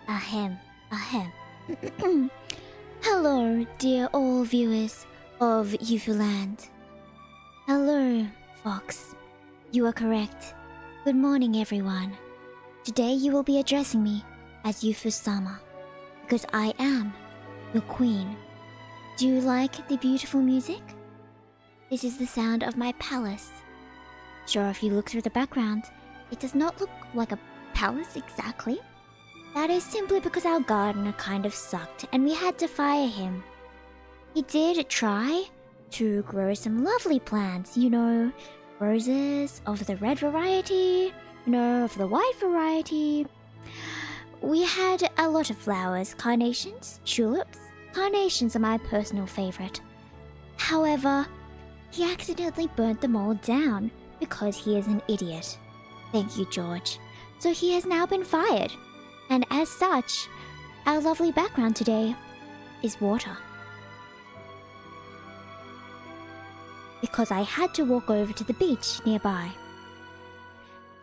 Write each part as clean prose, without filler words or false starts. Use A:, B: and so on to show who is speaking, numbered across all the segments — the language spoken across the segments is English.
A: Ahem, ahem. Hello, dear all viewers of Yufu Land. Hello, Fox. You are correct. Good morning, everyone. Today you will be addressing me as Yufu-sama, because I am your queen. Do you like the beautiful music? This is the sound of my palace. Sure, if you look through the background, it does not look like a palace exactly. That is simply because our gardener kind of sucked and we had to fire him. He did try to grow some lovely plants, you know, roses of the red variety, you know, of the white variety. We had a lot of flowers, carnations, tulips. Carnations are my personal favorite. However, he accidentally burnt them all down because he is an idiot. Thank you, George. So he has now been fired. And as such, our lovely background today is water. Because I had to walk over to the beach nearby.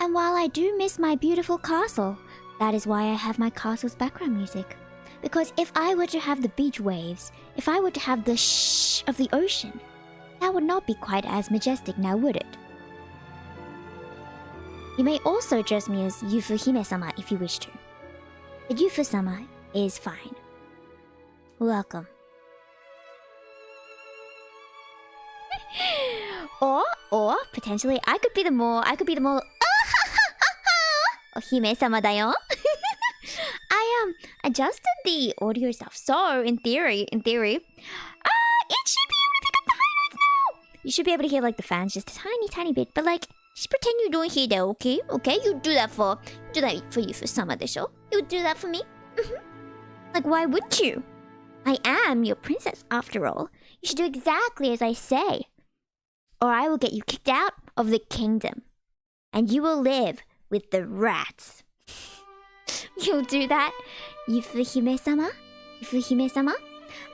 A: And while I do miss my beautiful castle, that is why I have my castle's background music. Because if I were to have the beach waves, if I were to have the shh of the ocean, that would not be quite as majestic now, would it? You may also address me as Yufu Hime-sama if you wish to. But Yufu-sama is fine. Welcome. or potentially I could be the more oh Hime-sama da yo. I adjusted the audio stuff. So in theory, it should be able to pick up the high notes now. You should be able to hear like the fans just a tiny bit, but like just pretend you don't hear that, okay? Okay, you do that for Yufu-sama de show. You do that for me. Like, why wouldn't you? I am your princess after all. You should do exactly as I say, or I will get you kicked out of the kingdom, and you will live with the rats. You'll do that, Yufu Hime-sama? Yufu Hime-sama?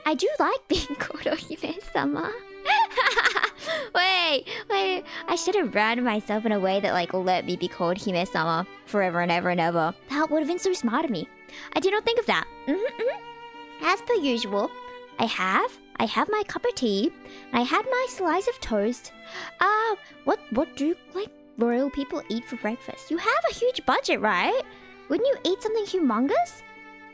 A: I do like being called Hime-sama. Wait. I should have branded myself in a way that like let me be called Hime-sama forever and ever and ever. That would have been so smart of me. I did not think of that. As per usual, I have my cup of tea. I had my slice of toast. What do like royal people eat for breakfast? You have a huge budget, right? Wouldn't you eat something humongous?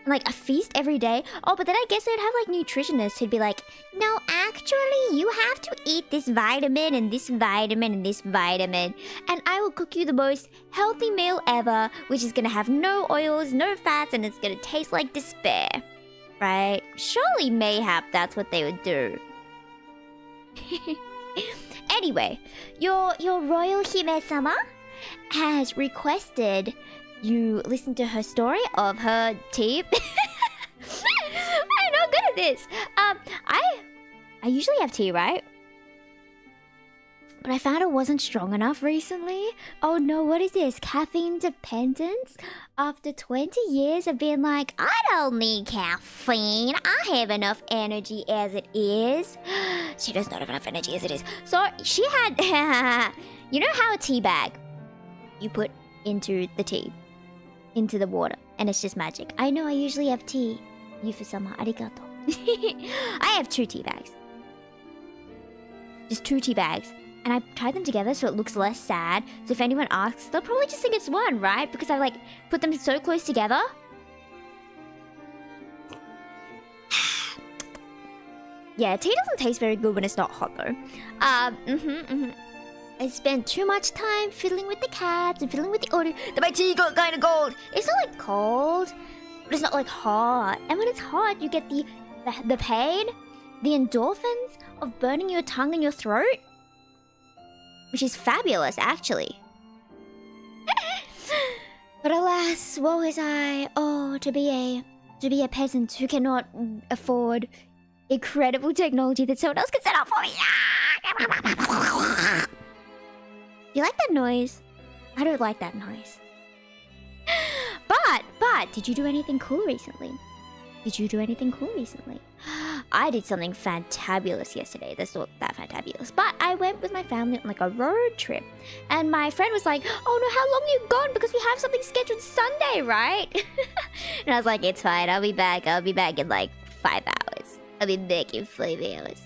A: Like a feast every day? Oh, but then I guess they'd have like nutritionists who'd be like, no, actually, you have to eat this vitamin and this vitamin and this vitamin. And I will cook you the most healthy meal ever, which is gonna have no oils, no fats, and it's gonna taste like despair. Right? Surely mayhap that's what they would do. Anyway, your royal Hime-sama has requested you listen to her story of her tea. I'm not good at this. I usually have tea, right? But I found it wasn't strong enough recently. Oh no, what is this? Caffeine dependence? After 20 years of being like, I don't need caffeine. I have enough energy as it is. She does not have enough energy as it is. So she had, you know how a tea bag you put into the tea, into the water, and it's just magic. I know I usually have tea. Yufu-sama, arigato. I have 2 tea bags. Just 2 tea bags. And I tied them together so it looks less sad. So if anyone asks, they'll probably just think it's one, right? Because I like put them so close together. Yeah, tea doesn't taste very good when it's not hot though. I spent too much time fiddling with the cats and fiddling with the audio that my tea got kind of cold. It's not like cold, but it's not like hot. And when it's hot, you get the pain, the endorphins of burning your tongue and your throat, which is fabulous, actually. But alas, woe is I. Oh, to be a peasant who cannot afford incredible technology that someone else can set up for me. You like that noise? I don't like that noise. But, did you do anything cool recently? I did something fantabulous yesterday. That's not that fantabulous. But I went with my family on like a road trip. And my friend was like, oh no, how long are you gone? Because we have something scheduled Sunday, right? And I was like, it's fine. I'll be back. I'll be back in like 5 hours. I'll be back in 5 hours.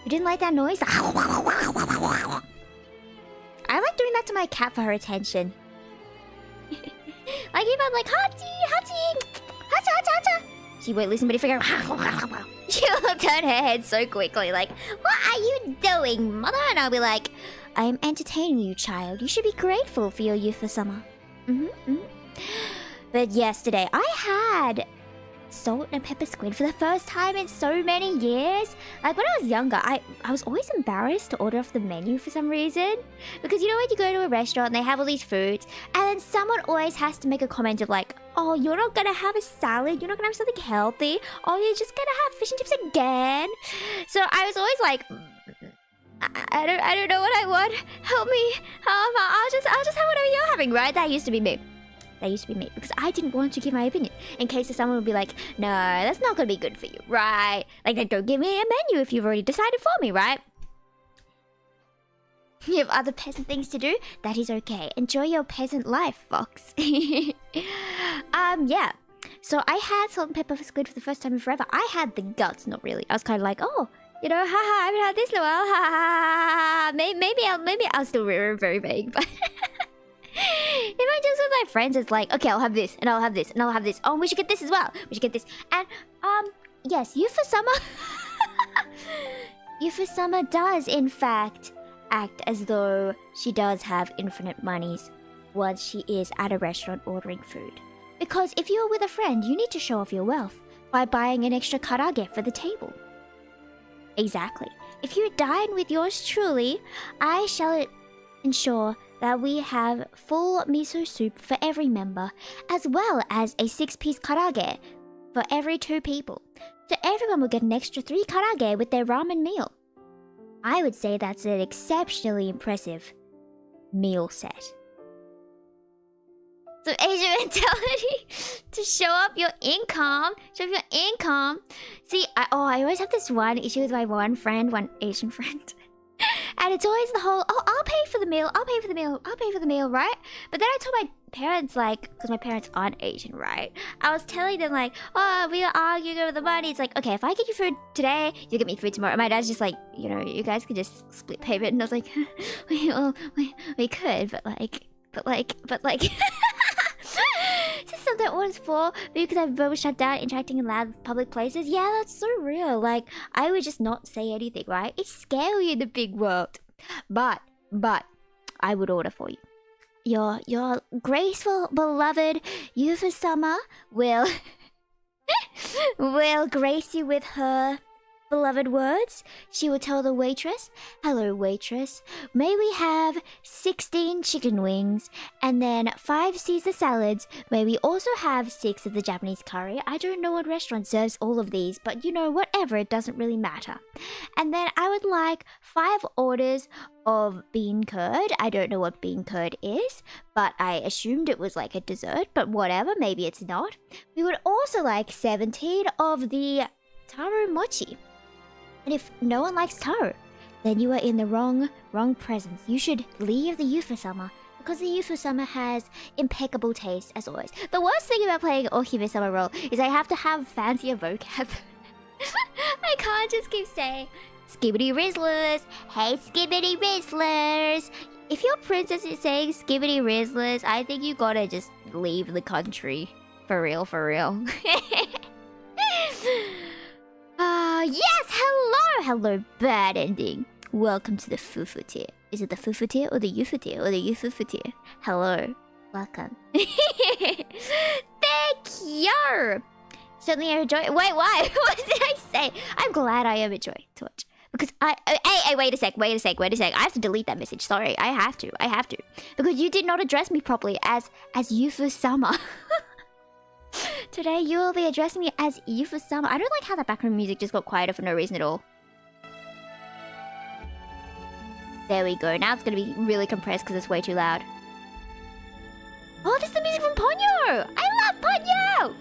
A: You didn't like that noise? I like doing that to my cat for her attention. Like if I'm like, Hachi, she won't listen, but if I go, she'll turn her head so quickly, like, what are you doing, mother? And I'll be like, I am entertaining you, child. You should be grateful for your youth for summer. But yesterday, I had salt and pepper squid for the first time in so many years. Like when I was younger, I was always embarrassed to order off the menu for some reason. Because you know when you go to a restaurant and they have all these foods, and then someone always has to make a comment of like, oh, you're not gonna have a salad, you're not gonna have something healthy, oh, you're just gonna have fish and chips again. So I was always like, I don't know what I want. Help me. I'll just have whatever you're having, right? That used to be me. Because I didn't want to give my opinion in case someone would be like, no, that's not gonna be good for you, right? Like, then don't give me a menu if you've already decided for me, right? You have other peasant things to do? That is okay. Enjoy your peasant life, Fox. Yeah. So I had salt and pepper squid for the first time in forever. I had the guts, not really. I was kind of like, oh, you know, haha, I haven't had this in a while, ha. Maybe I'll still remember very vague, but if I just with my friends, it's like, okay, I'll have this, and I'll have this, and I'll have this. Oh, we should get this as well. We should get this. And, yes, Yufu Summer... Yufu Summer does, in fact, act as though she does have infinite monies once she is at a restaurant ordering food. Because if you're with a friend, you need to show off your wealth by buying an extra karage for the table. Exactly. If you dine with yours truly, I shall ensure that we have full miso soup for every member, as well as a 6-piece karage for every 2 people. So everyone will get an extra 3 karage with their ramen meal. I would say that's an exceptionally impressive meal set. So Asian mentality to show up your income. See, I always have this one issue with my one Asian friend. And it's always the whole, oh, I'll pay for the meal, right? But then I told my parents, like, because my parents aren't Asian, right? I was telling them, like, oh, we are arguing over the money. It's like, okay, if I get you food today, you get me food tomorrow. And my dad's just like, you know, you guys could just split payment. And I was like, we could, but like... Is this something that was for because I've both shut down interacting in loud public places? Yeah, that's so real. Like, I would just not say anything, right? It's scary in the big world. But I would order for you. Your graceful, beloved Yufu Summer will grace you with her beloved words. She will tell the waitress, hello waitress, may we have 16 chicken wings and then 5 Caesar salads. May we also have 6 of the Japanese curry. I don't know what restaurant serves all of these, but you know, whatever, it doesn't really matter. And then I would like 5 orders of bean curd. I don't know what bean curd is, but I assumed it was like a dessert, but whatever, maybe it's not. We would also like 17 of the taro mochi. And if no one likes taro, then you are in the wrong presence. You should leave the Yufu Summer, because the Yufu Summer has impeccable taste, as always. The worst thing about playing Ohime Summer role is I have to have fancier vocab. I can't just keep saying, Skibbity Rizzlers, hey Skibbity Rizzlers. If your princess is saying Skibbity Rizzlers, I think you gotta just leave the country. For real. Yes! Hello, bad ending. Welcome to the Fufu tier. Is it the Fufu tier or the Yufu tier or the Yufu tier? Hello. Welcome. Thank you! Certainly I enjoy... Wait, why? What did I say? I'm glad I am enjoying to watch. Because Hey, wait a sec. I have to delete that message. Sorry, I have to. Because you did not address me properly as Yufu Summer. Today you will be addressing me as Yufu Summer. I don't like how that background music just got quieter for no reason at all. There we go. Now it's gonna be really compressed because it's way too loud. Oh, this is the music from Ponyo! I love Ponyo!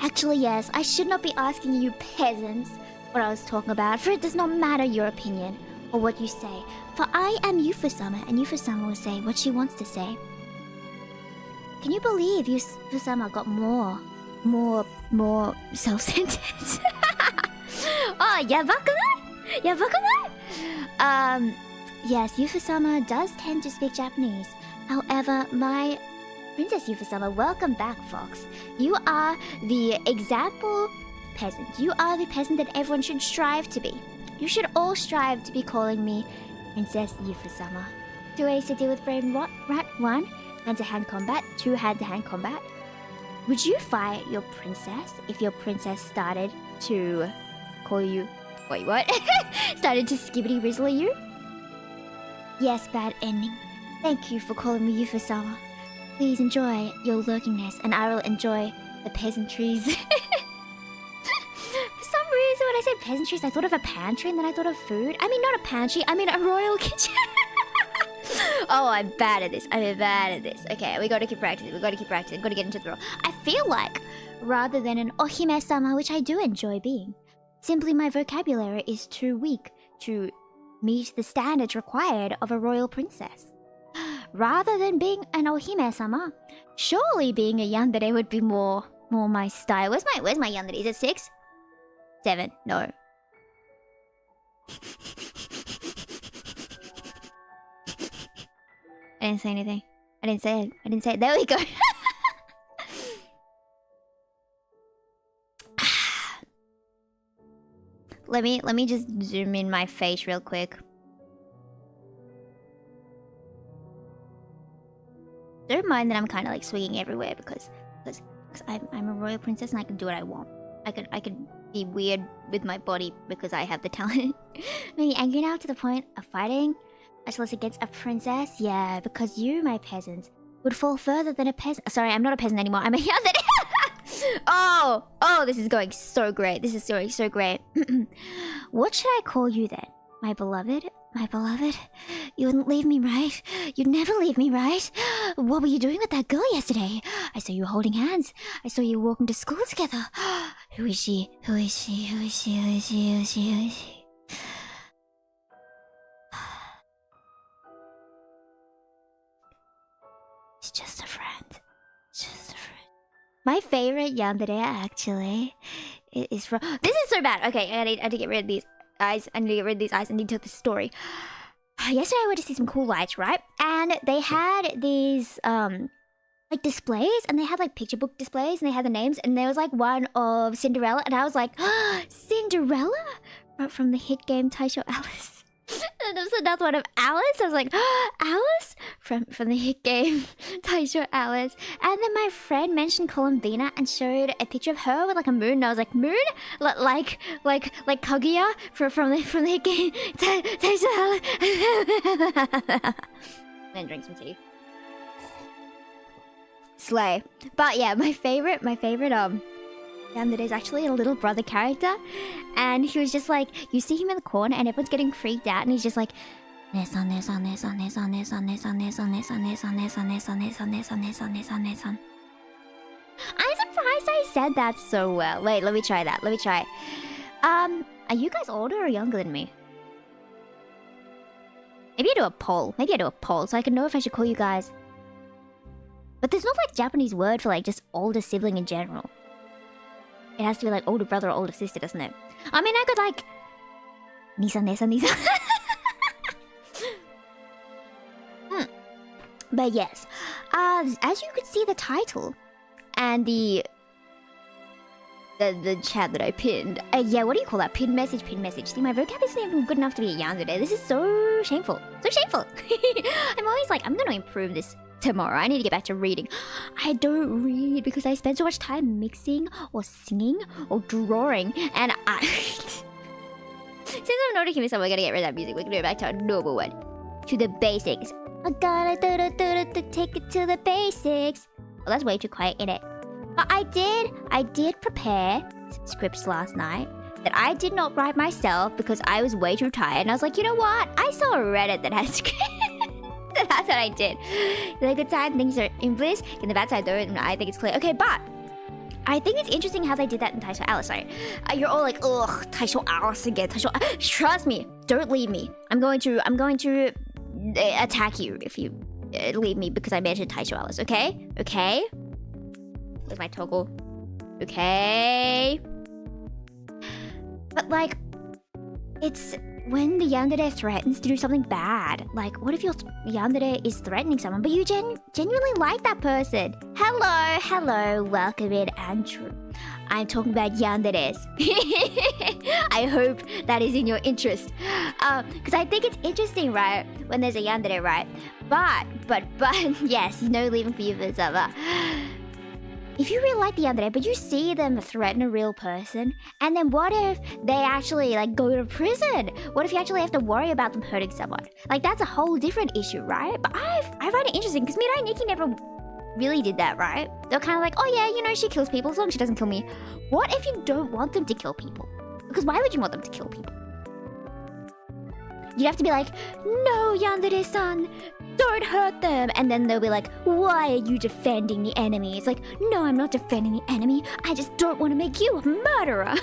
A: Actually, yes, I should not be asking you peasants what I was talking about, for it does not matter your opinion or what you say. For I am Yufu-sama, and Yufu-sama will say what she wants to say. Can you believe Yufu-sama got more self-centered? Oh, yabakunai? Yabakunai? Yes, Yufu-sama does tend to speak Japanese. However, my Princess Yufu-sama, welcome back, Fox. You are the example peasant. You are the peasant that everyone should strive to be. You should all strive to be calling me Princess Yufu-sama. 2 ways to deal with brain rot. 1, hand-to-hand combat. 2, hand-to-hand combat. Would you fight your princess if your princess started to call you... Wait, what? Started to skibbity-rizzle you? Yes, bad ending. Thank you for calling me Yufu-sama. Please enjoy your lurkingness, and I will enjoy the peasantries. For some reason, when I said peasantries, I thought of a pantry, and then I thought of food. I mean, not a pantry, I mean a royal kitchen. Oh, I'm bad at this. Okay, we gotta keep practicing. Gotta get into the role. I feel like, rather than an ohime-sama, which I do enjoy being, simply my vocabulary is too weak to meet the standards required of a royal princess. Rather than being an ohime-sama, surely being a yandere would be more my style. Where's my yandere? Is it 6? 7? No. I didn't say anything. I didn't say it. There we go. Let me just zoom in my face real quick. Don't mind that I'm kind of like swinging everywhere because I'm a royal princess and I can do what I want. I can be weird with my body because I have the talent. Maybe angry now to the point of fighting, much less against a princess. Yeah, because you, my peasants, would fall further than a peasant. Sorry, I'm not a peasant anymore. I'm a yandere. Oh, this is going so great. This is so great. What should I call you then? My beloved? My beloved? You wouldn't leave me, right? You'd never leave me, right? What were you doing with that girl yesterday? I saw you holding hands. I saw you walking to school together. Who is she? Who is she? Who is she? Who is she? Who is she? Who is she? It's just a friend. Just a friend. My favorite yandere, actually, is from... This is so bad. Okay, I need to get rid of these eyes. I need to tell the story. Yesterday I went to see some cool lights, right? And they had these like displays, and they had like picture book displays, and they had the names, and there was like one of Cinderella, and I was like, Cinderella from the hit game Taisho Alice. And there was another one of Alice. I was like, Alice from the hit game Taisho Alice. And then my friend mentioned Columbina and showed a picture of her with like a moon. And I was like, moon, like Kaguya from the hit game Taisho Alice. Then drink some tea. Slay. But yeah, my favorite yandere is actually a little brother character, and he was just like, you see him in the corner and everyone's getting freaked out, and he's just like, I'm surprised I said that so well. Wait, let me try that. Are you guys older or younger than me? Maybe I do a poll so I can know if I should call you guys. But there's no like Japanese word for like just older sibling in general. It has to be like older brother or older sister, doesn't it? I mean, I could like... Nisan. But yes. As you could see the title and the chat that I pinned. Yeah, what do you call that? Pinned message. See, my vocab isn't even good enough to be a yandere. This is so shameful. I'm always like, I'm gonna improve this tomorrow. I need to get back to reading. I don't read because I spend so much time mixing or singing or drawing, and since I'm not a human, so we're gonna get rid of that music. We're gonna go back to our normal one. To the basics. I gotta take it to the basics. Well, that's way too quiet, innit? But I did prepare some scripts last night that I did not write myself because I was way too tired. And I was like, you know what? I saw a Reddit that has scripts. That's what I did. The good side, things are in bliss. In the bad side, though, I think it's clear. Okay, but I think it's interesting how they did that in Taisho Alice, right? You're all like, ugh, Taisho Alice again. Trust me, don't leave me. I'm going to attack you if you leave me because I mentioned Taisho Alice. Okay? Okay? Where's my toggle? Okay. But like, it's when the yandere threatens to do something bad. Like, what if your yandere is threatening someone, but you genuinely like that person? Hello, welcome in, Andrew. I'm talking about yanderes. I hope that is in your interest. Because I think it's interesting, right? When there's a yandere, right? But, yes, no leaving for you, Vizava. If you really like the yandere, but you see them threaten a real person, and then what if they actually like go to prison? What if you actually have to worry about them hurting someone? Like, that's a whole different issue, right? But I find it interesting because Mirai Nikki never really did that, right? They're kind of like, oh yeah, you know, she kills people as long as she doesn't kill me. What if you don't want them to kill people? Because why would you want them to kill people? You'd have to be like, no, yandere-san, don't hurt them. And then they'll be like, why are you defending the enemy? It's like, no, I'm not defending the enemy. I just don't want to make you a murderer.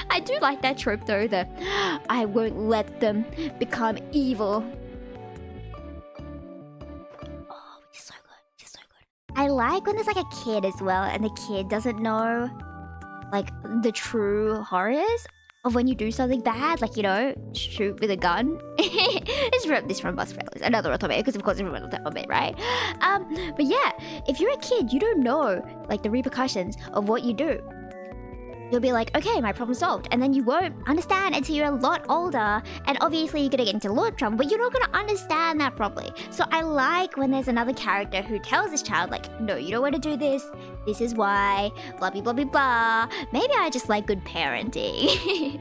A: I do like that trope though, that I won't let them become evil. Oh, it's so good. It's so good. I like when there's like a kid as well and the kid doesn't know like the true horrors of when you do something bad, like, you know, shoot with a gun. This from Bus Fellas, another otome, because of course everyone will otome, right? But yeah, if you're a kid, you don't know like the repercussions of what you do. You'll be like, okay, my problem solved. And then you won't understand until you're a lot older. And obviously you're gonna get into a lot of trouble, but you're not gonna understand that properly. So I like when there's another character who tells this child, like, no, you don't want to do this. This is why, blah, blah, blah, blah, blah. Maybe I just like good parenting.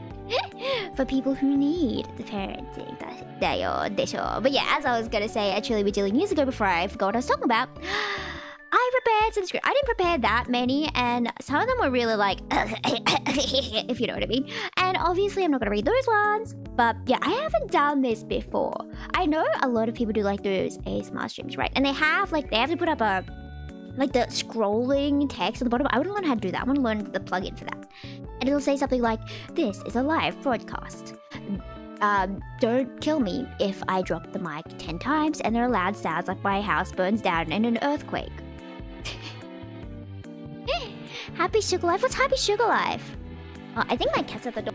A: For people who need the parenting. But yeah, as I was gonna say actually bajillion years ago before I forgot what I was talking about, I prepared some script. I didn't prepare that many, and some of them were really like, if you know what I mean. And obviously, I'm not gonna read those ones. But yeah, I haven't done this before. I know a lot of people do like those ASMR streams, right? And they have to put up a like the scrolling text at the bottom. I want to learn how to do that. I want to learn the plugin for that. And it'll say something like, "This is a live broadcast. Don't kill me if I drop the mic 10 times and there are loud sounds like my house burns down in an earthquake." Happy Sugar Life? What's Happy Sugar Life? Oh, I think my cat's at the door.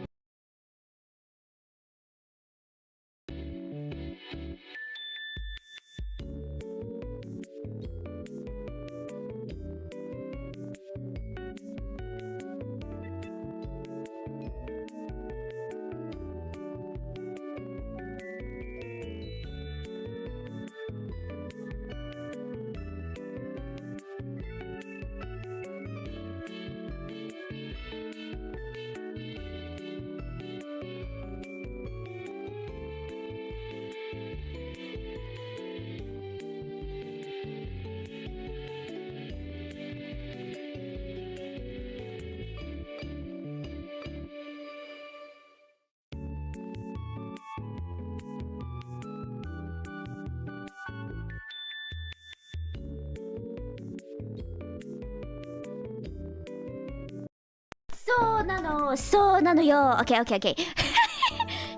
A: So nano yo. Okay.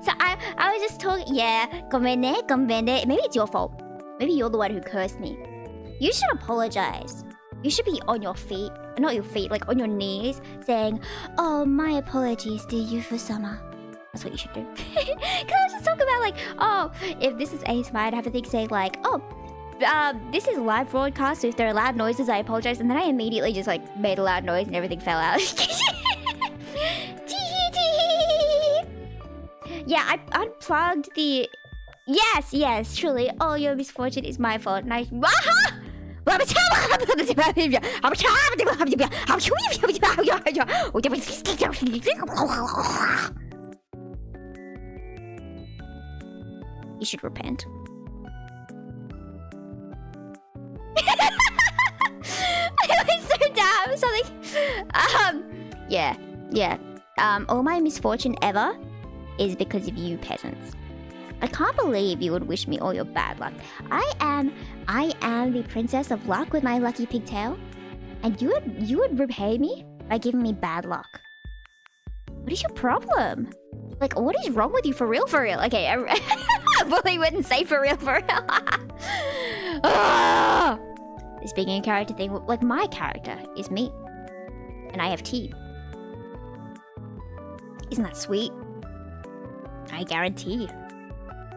A: So I was just talking. Yeah, gomenne. Maybe it's your fault. Maybe you're the one who cursed me. You should apologize. You should be on your feet, not your feet, like on your knees, saying, "Oh, my apologies, dear Yufu-sama." That's what you should do. Because I was just talking about like, oh, if this is ASMR, I'd have a thing saying like, oh, this is a live broadcast, so if there are loud noises, I apologize. And then I immediately just like made a loud noise and everything fell out. Yeah, I unplugged the... Yes, truly, all your misfortune is my fault. And I... You should repent. I was so dumb. Something. Yeah. All my misfortune ever is because of you peasants. I can't believe you would wish me all your bad luck. I am the princess of luck with my lucky pigtail, and you would repay me by giving me bad luck. What is your problem? Like, what is wrong with you for real, for real? Okay, I bully wouldn't say for real, for real. Ah! This being a character thing, like my character is me, and I have tea. Isn't that sweet? I guarantee.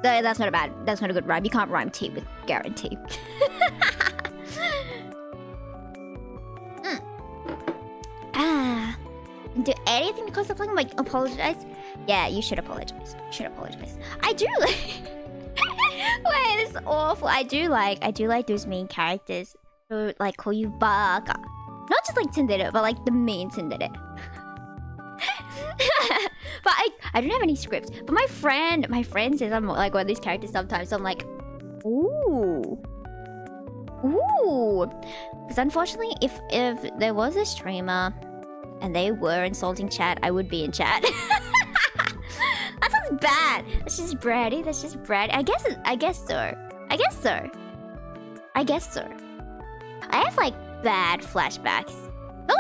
A: That's not a good rhyme. You can't rhyme tea with guarantee. Do anything because of something, like apologize? Yeah, you should apologize. You should apologize. I do like wait, this is awful. I do like those mean characters who like call you baka. Not just like tsundere, but like the mean tsundere. But I don't have any scripts. But my friend says I'm like one of these characters sometimes, so I'm like, ooh. Because unfortunately, if there was a streamer and they were insulting chat, I would be in chat. That sounds bad. That's just bratty. That's just bratty. I guess so. I have like bad flashbacks.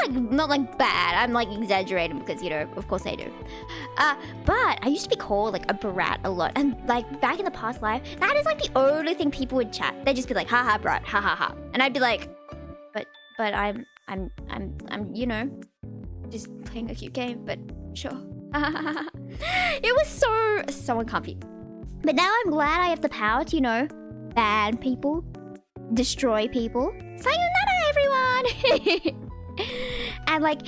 A: Not like bad. I'm like exaggerating because, you know, of course I do. But I used to be called like a brat a lot, and like back in the past life, that is like the only thing people would chat. They'd just be like, haha, brat, ha ha ha, and I'd be like, but I'm you know, just playing a cute game, but sure. It was so uncomfy. But now I'm glad I have the power to, you know, ban people, destroy people. Sayonara, everyone. And like,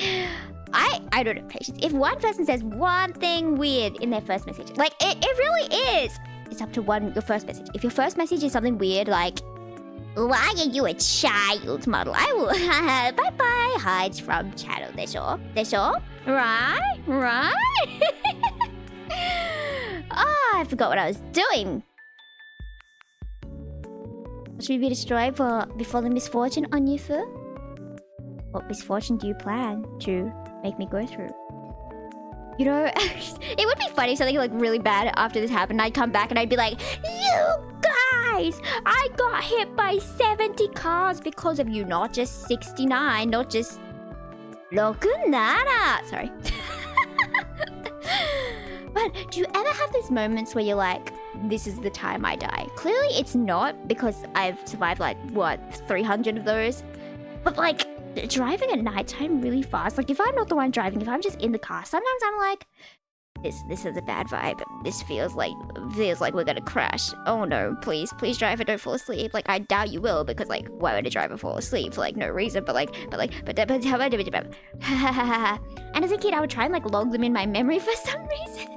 A: I don't have patience. If one person says one thing weird in their first message, like it really is. It's up to your first message. If your first message is something weird, like, why are you a child model? I will bye hides from channel. Desho? Right? I forgot what I was doing. Should we be destroyed before the misfortune on Yufu? What misfortune do you plan to make me go through? You know, it would be funny if something like really bad after this happened. I'd come back and I'd be like, you guys, I got hit by 70 cars because of you. Not just 69, not just Lokunara. Sorry. But do you ever have those moments where you're like, this is the time I die? Clearly it's not, because I've survived like, what, 300 of those? But like, driving at nighttime really fast, like if I'm not the one driving, if I'm just in the car, sometimes I'm like, this is a bad vibe. This feels like we're gonna crash. Oh no, please driver, don't fall asleep. Like I doubt you will, because like why would a driver fall asleep for like no reason? But how about and as a kid I would try and like log them in my memory for some reason.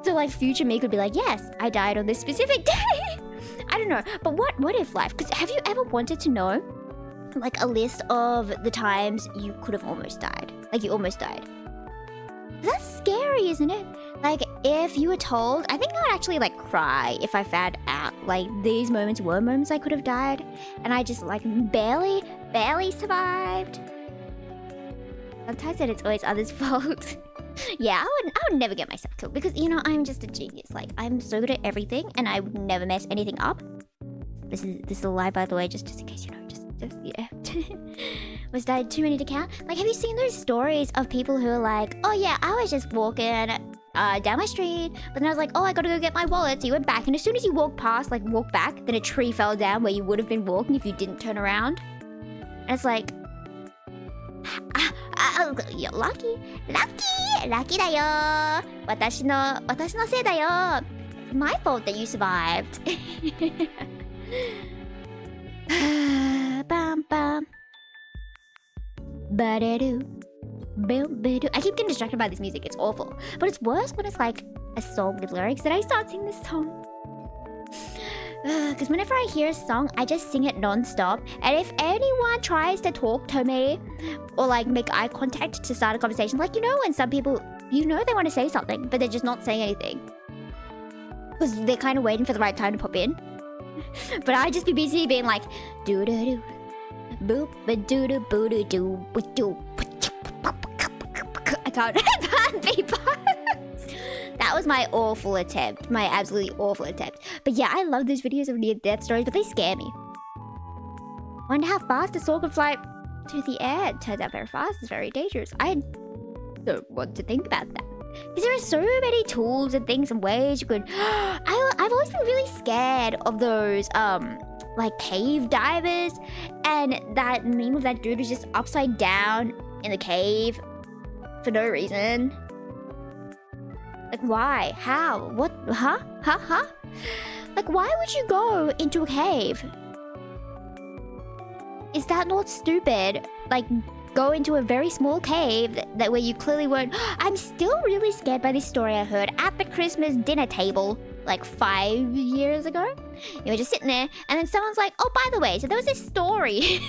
A: So like future me could be like, yes, I died on this specific day. I don't know, but what if life? Because have you ever wanted to know like a list of the times you could have almost died? Like you almost died. That's scary, isn't it? Like if you were told, I think I would actually like cry if I found out like these moments were moments I could have died and I just like barely survived. Sometimes that it's always others' fault. Yeah, I would never get myself killed because, you know, I'm just a genius. Like I'm so good at everything and I would never mess anything up. This is a lie, by the way, just in case, you know, just yeah. Was died too many to count? Like, have you seen those stories of people who are like, oh yeah, I was just walking down my street, but then I was like, oh, I gotta go get my wallet. So you went back, and as soon as you walk back, then a tree fell down where you would have been walking if you didn't turn around. And it's like, you're lucky da yo. Watashi no sei da yo. It's my fault that you survived. Bam bam. Ba-da-doo. Ba-da-doo. I keep getting distracted by this music. It's awful. But it's worse when it's like a song with lyrics that I start singing this song. Because whenever I hear a song, I just sing it non-stop. And if anyone tries to talk to me or like make eye contact to start a conversation, like, you know, when some people, you know, they want to say something, but they're just not saying anything because they're kind of waiting for the right time to pop in. But I just be busy being like, doo-doo-doo, boop-a-doo-doo, boo-doo-doo, boo-doo. I can't beatbox. That that was my awful attempt. My absolutely awful attempt. But yeah, I love those videos of near-death stories, but they scare me. Wonder how fast a sword can fly through the air. It turns out very fast. It's very dangerous. I don't want to think about that. Because there are so many tools and things and ways you could... I've always been really scared of those, like, cave divers. And that meme of that dude who's just upside down in the cave for no reason. Like, why? How? What? Huh? Huh? Like, why would you go into a cave? Is that not stupid? Like, go into a very small cave that where you clearly weren't... I'm still really scared by this story I heard at the Christmas dinner table like 5 years ago. You were just sitting there and then someone's like, oh, by the way, so there was this story.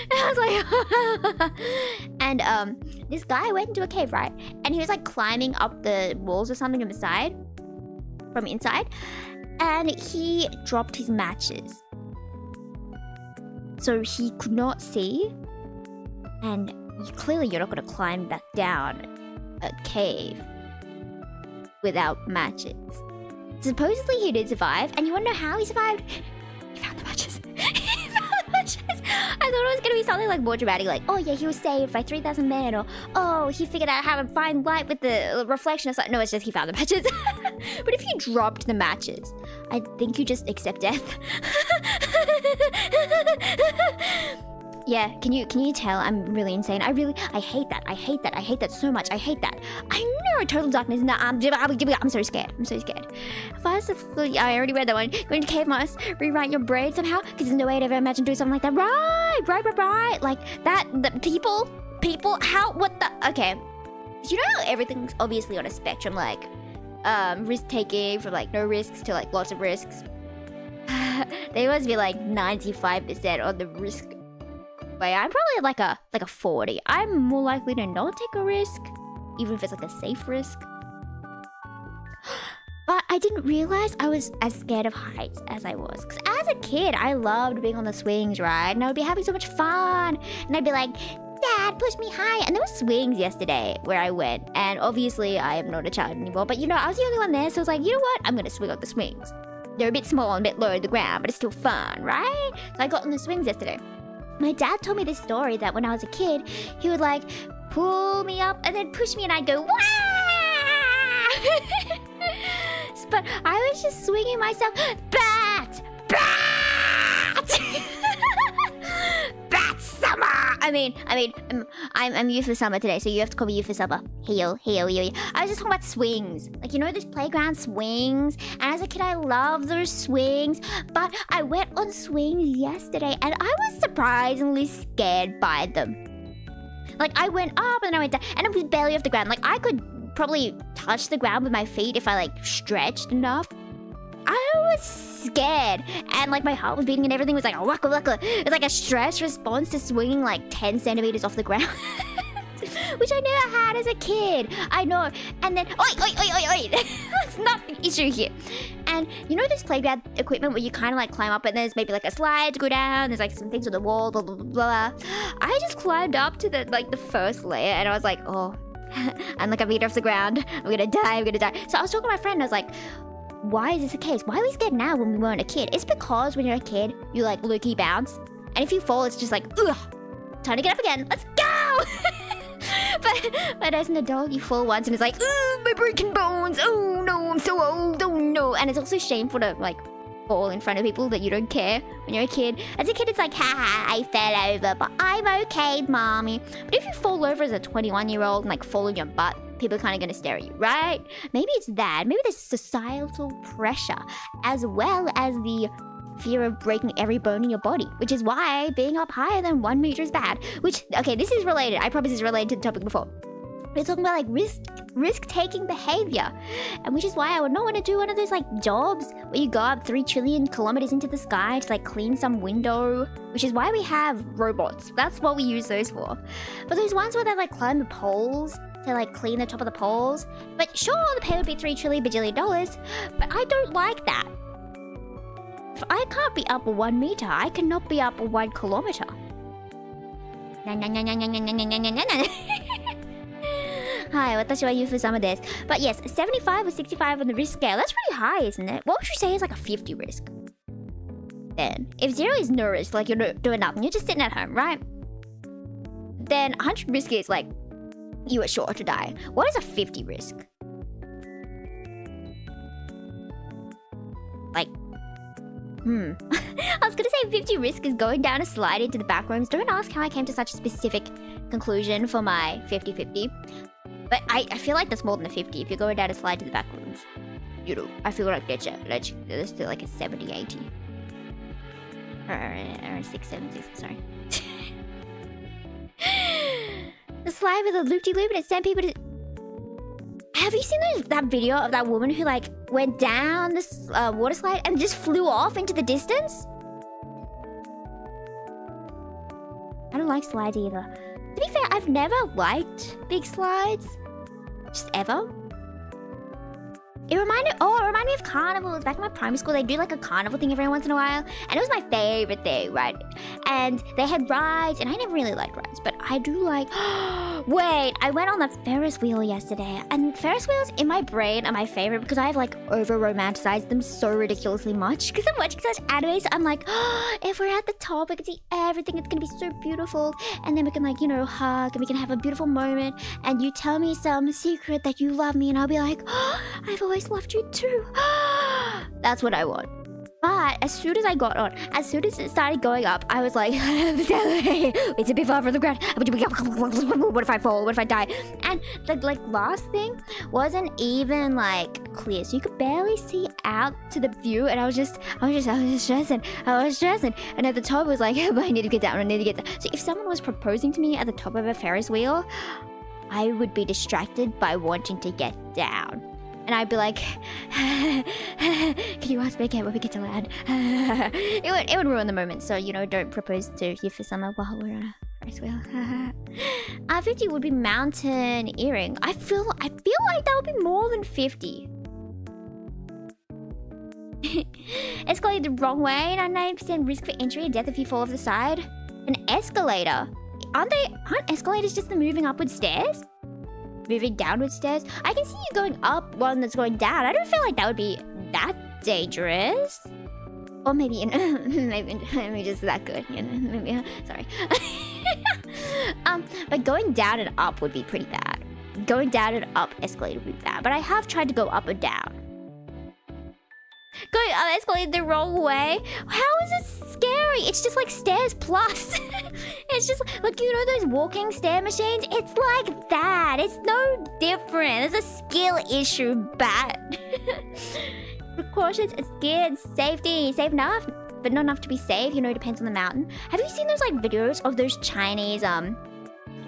A: And I was like... And this guy went into a cave, right? And he was like climbing up the walls or something on the side. From inside. And he dropped his matches. So he could not see. And clearly you're not going to climb back down a cave without matches. Supposedly he did survive, and you want to know how he survived? He found the matches. He found the matches. I thought it was going to be something like more dramatic, like, oh yeah, he was saved by 3,000 men, or oh, he figured out how to find light with the reflection or something. No, it's just he found the matches. But if you dropped the matches, I think you just accept death. Yeah, can you tell I'm really insane? I hate that. I hate that so much. I hate that. I know total darkness. No, I'm so scared. I'm so scared. First, I already read that one. Going to cave must rewrite your brain somehow, because there's no way I'd ever imagine doing something like that. Right. Like that. The people. How? What the? Okay. You know, everything's obviously on a spectrum. Like, risk taking from like no risks to like lots of risks. They must be like 95% on the risk. But I'm probably like a 40. I'm more likely to not take a risk, even if it's like a safe risk. But I didn't realize I was as scared of heights as I was. Because as a kid, I loved being on the swings, right? And I would be having so much fun. And I'd be like, Dad, push me high. And there were swings yesterday where I went. And obviously, I am not a child anymore. But you know, I was the only one there. So I was like, you know what? I'm going to swing on the swings. They're a bit small and a bit low to the ground, but it's still fun, right? So I got on the swings yesterday. My dad told me this story that when I was a kid, he would like pull me up and then push me and I'd go, wah! But I was just swinging myself, bat! Bat summer! I mean, I'm Yufu summer today, so you have to call me Yufu summer. Hey yo. I was just talking about swings. Like, you know those playground swings? And as a kid, I love those swings. But I went on swings yesterday, and I was surprisingly scared by them. Like, I went up, and then I went down, and it was barely off the ground. Like, I could probably touch the ground with my feet if I, like, stretched enough. I was scared, and like my heart was beating and everything was like a waka waka. It's like a stress response to swinging like 10 centimeters off the ground. Which I never had as a kid. I know. And then, oi. That's not the issue here. And you know this playground equipment where you kind of like climb up and there's maybe like a slide to go down. There's like some things on the wall, blah, blah, blah, blah. I just climbed up to the first layer and I was like, oh, I'm like a meter off the ground. I'm gonna die. So I was talking to my friend and I was like, why is this the case? Why are we scared now when we weren't a kid? It's because when you're a kid, you like low-key bounce. And if you fall, it's just like, ugh, time to get up again. Let's go! but as an adult, you fall once and it's like, ugh, my broken bones. Oh no, I'm so old. Oh no. And it's also shameful to like fall in front of people that you don't care when you're a kid. As a kid, it's like, haha, I fell over, but I'm okay, mommy. But if you fall over as a 21-year-old and like fall on your butt, people are kind of going to stare at you, right? Maybe it's that. Maybe there's societal pressure as well as the fear of breaking every bone in your body, which is why being up higher than 1 meter is bad. Which, okay, this is related. I promise this is related to the topic before. We're talking about like risk-taking behavior, and which is why I would not want to do one of those like jobs where you go up 3 trillion kilometers into the sky to like clean some window, which is why we have robots. That's what we use those for. But those ones where they like climb the poles to like clean the top of the poles, but sure, the pay would be $3 trillion bajillion, but I don't like that. If I can't be up 1 meter, I cannot be up 1 kilometer. Hi, watashi wa Yufu sama desu. But yes, 75 or 65 on the risk scale. That's pretty high, isn't it? What would you say is like a 50 risk? Then, if 0 is no risk, like you're doing nothing, you're just sitting at home, right? Then 100 risk is like you are sure to die. What is a 50 risk? Like, I was gonna say 50 risk is going down a slide into the back rooms. Don't ask how I came to such a specific conclusion for my 50-50. But I feel like that's more than a 50 if you're going down a slide to the back rooms. You know, I feel like that's still like a 70-80. Or 676, sorry. The slide with a loop-de-loop and it sent people to... Have you seen that video of that woman who like went down this water slide and just flew off into the distance? I don't like slides either. To be fair, I've never liked big slides. Just ever. It reminded me of carnivals. Back in my primary school, they do like a carnival thing every once in a while. And it was my favorite thing, right? And they had rides, and I never really liked rides. But I do like... Wait, I went on the Ferris wheel yesterday. And Ferris wheels in my brain are my favorite because I've like over-romanticized them so ridiculously much. Because I'm watching such anime, so I'm like, if we're at the top, we can see everything. It's going to be so beautiful. And then we can like, you know, hug and we can have a beautiful moment. And you tell me some secret that you love me and I'll be like, I've always loved you too. That's what I want. But as soon as I got on, as soon as it started going up, I was like, it's a bit far from the ground. What if I fall? What if I die? And the like last thing wasn't even like clear, so you could barely see out to the view. And I was stressing. And at the top it was like, I need to get down. I need to get down. So if someone was proposing to me at the top of a Ferris wheel, I would be distracted by wanting to get down. And I'd be like, can you ask me again when we get to land? It would ruin the moment. So, you know, don't propose to Yufu sama while we're on a Ferris wheel. 50 would be mountain earring. I feel like that would be more than 50. Escalated the wrong way. 99% risk for injury and death if you fall off the side. An escalator. Aren't escalators just the moving upward stairs? Moving downward stairs? I can see you going up one that's going down. I don't feel like that would be that dangerous. Or maybe, you know, maybe just that good. You know, maybe, sorry. But going down and up would be pretty bad. Going down and up escalator would be bad. But I have tried to go up and down. Going up escalated the wrong way? How is it scary? It's just like stairs plus. It's just like, you know those walking stair machines? It's like that. It's no different. It's a skill issue, bat. Precautions, it's geared, safety. Safe enough, but not enough to be safe. You know, it depends on the mountain. Have you seen those like videos of those Chinese,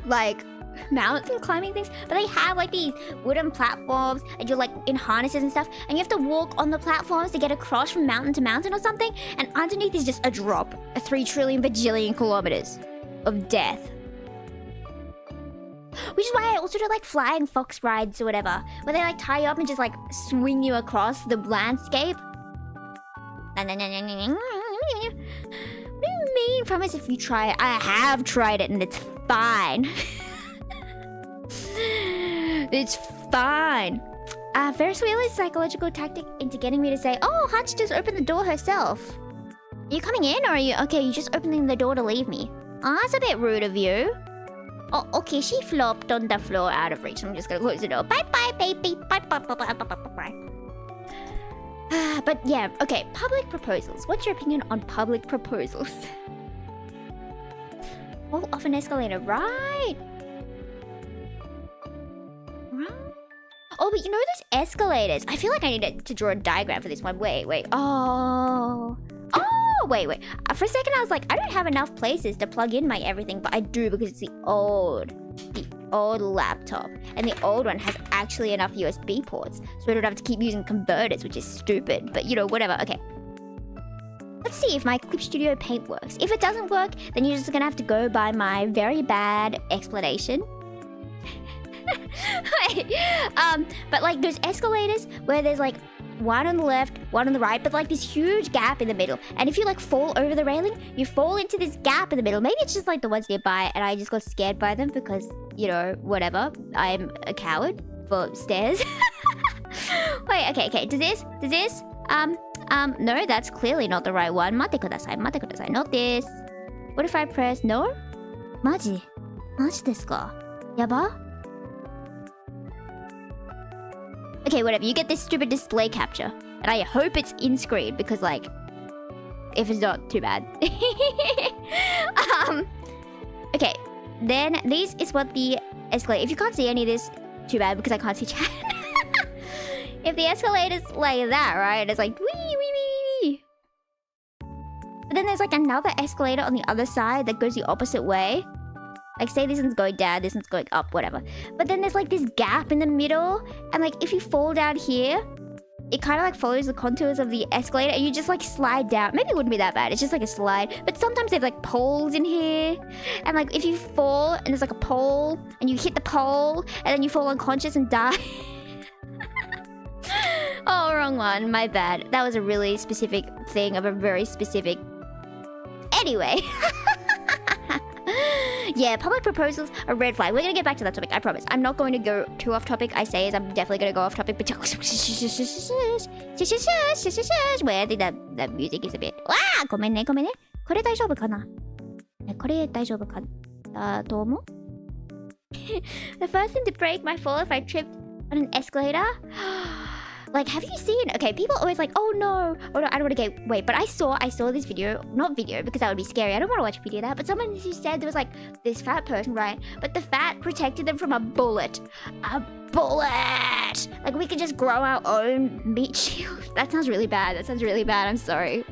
A: like... mountain climbing things, but they have like these wooden platforms and you're like in harnesses and stuff and you have to walk on the platforms to get across from mountain to mountain or something, and underneath is just a drop, a 3 trillion bajillion kilometers of death. Which is why I also do like flying fox rides or whatever, where they like tie you up and just like swing you across the landscape. What do you mean? Promise if you try it. I have tried it and it's fine. It's fine. Ferris wheel is a psychological tactic into getting me to say, oh, Hutch just opened the door herself. Are you coming in or are you... Okay, you're just opening the door to leave me. Oh, that's a bit rude of you. Oh, okay, she flopped on the floor out of reach. I'm just gonna close the door. Bye-bye, baby. Bye-bye. But yeah, okay, public proposals. What's your opinion on public proposals? Fall off an escalator, right? Oh, but you know those escalators? I feel like I need to draw a diagram for this one. Wait. Oh, wait. For a second, I was like, I don't have enough places to plug in my everything, but I do because it's the old laptop. And the old one has actually enough USB ports, so I don't have to keep using converters, which is stupid. But, you know, whatever. Okay. Let's see if my Clip Studio Paint works. If it doesn't work, then you're just gonna have to go by my very bad explanation. But like those escalators where there's like one on the left, one on the right, but like this huge gap in the middle. And if you like fall over the railing, you fall into this gap in the middle. Maybe it's just like the ones nearby and I just got scared by them because you know, whatever. I'm a coward for stairs. Wait, okay. Does this? No, that's clearly not the right one. Mate kudasai, not this. What if I press no? Maji desu ka? Yaba? Okay, whatever. You get this stupid display capture. And I hope it's in screen because, like, if it's not, too bad. Okay. Then this is what the escalator... If you can't see any of this, too bad because I can't see chat. If the escalator's like that, right? It's like wee. But then there's like another escalator on the other side that goes the opposite way. Like, say this one's going down, this one's going up, whatever. But then there's like this gap in the middle. And like, if you fall down here, it kind of like follows the contours of the escalator and you just like slide down. Maybe it wouldn't be that bad. It's just like a slide. But sometimes there's like poles in here. And like, if you fall and there's like a pole and you hit the pole and then you fall unconscious and die. Oh, wrong one. My bad. That was a really specific thing of a very specific... Anyway. Yeah, public proposals are red flag. We're gonna get back to that topic, I promise. I'm not going to go too off topic. I say is I'm definitely gonna go off topic, but... Wait, I think that music is a bit... Ah! ごめんね。これ大丈夫かな? これ大丈夫かと思う? The first thing to break my fall if I tripped on an escalator... Like, have you seen... Okay, people always like, oh no, I don't want to get... Wait, but I saw this video. Not video, because that would be scary. I don't want to watch a video of that. But someone who said there was like this fat person, right? But the fat protected them from a bullet. A bullet! Like, we could just grow our own meat shield. That sounds really bad. I'm sorry.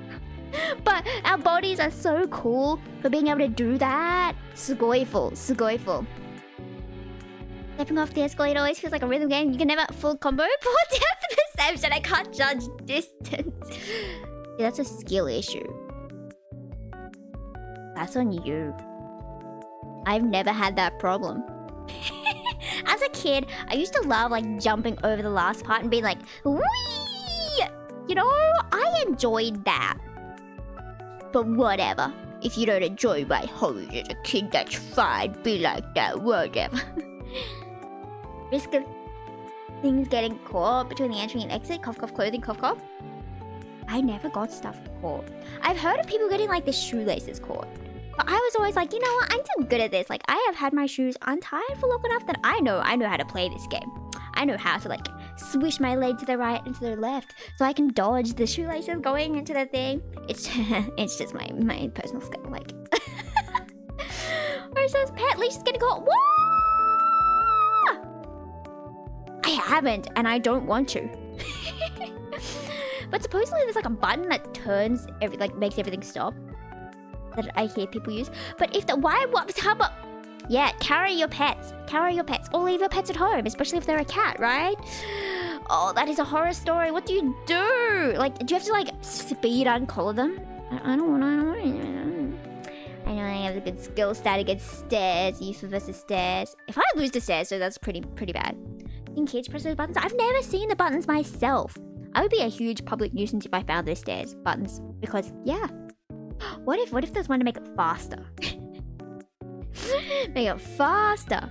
A: But our bodies are so cool for being able to do that. すごいfull. Stepping off the escalator always feels like a rhythm game. You can never full combo. Poor depth perception. I can't judge distance. Yeah, that's a skill issue. That's on you. I've never had that problem. As a kid, I used to love like jumping over the last part and being like, whee! You know, I enjoyed that. But whatever. If you don't enjoy my hobbies as a kid, that's fine. Be like that, whatever. Risk of things getting caught between the entry and exit. Cough, cough, clothing, cough, cough. I never got stuff caught. I've heard of people getting like the shoelaces caught. But I was always like, you know what? I'm too good at this. Like, I have had my shoes untied for long enough that I know how to play this game. I know how to like swish my leg to the right and to the left so I can dodge the shoelaces going into the thing. It's just my personal skill. Like, or it says pet leash is getting caught. What? I haven't, and I don't want to. But supposedly there's like a button that turns makes everything stop. That I hear people use. But if how about... Yeah, carry your pets. Or leave your pets at home, especially if they're a cat, right? Oh, that is a horror story. What do you do? Like, do you have to like speed uncollar them? I don't want to. I know I have a good skill stat against stairs. Yufu versus stairs. If I lose to stairs, so that's pretty bad. Can kids press those buttons? I've never seen the buttons myself. I would be a huge public nuisance if I found those stairs buttons. Because, yeah. What if there's one to make it faster? Make it faster.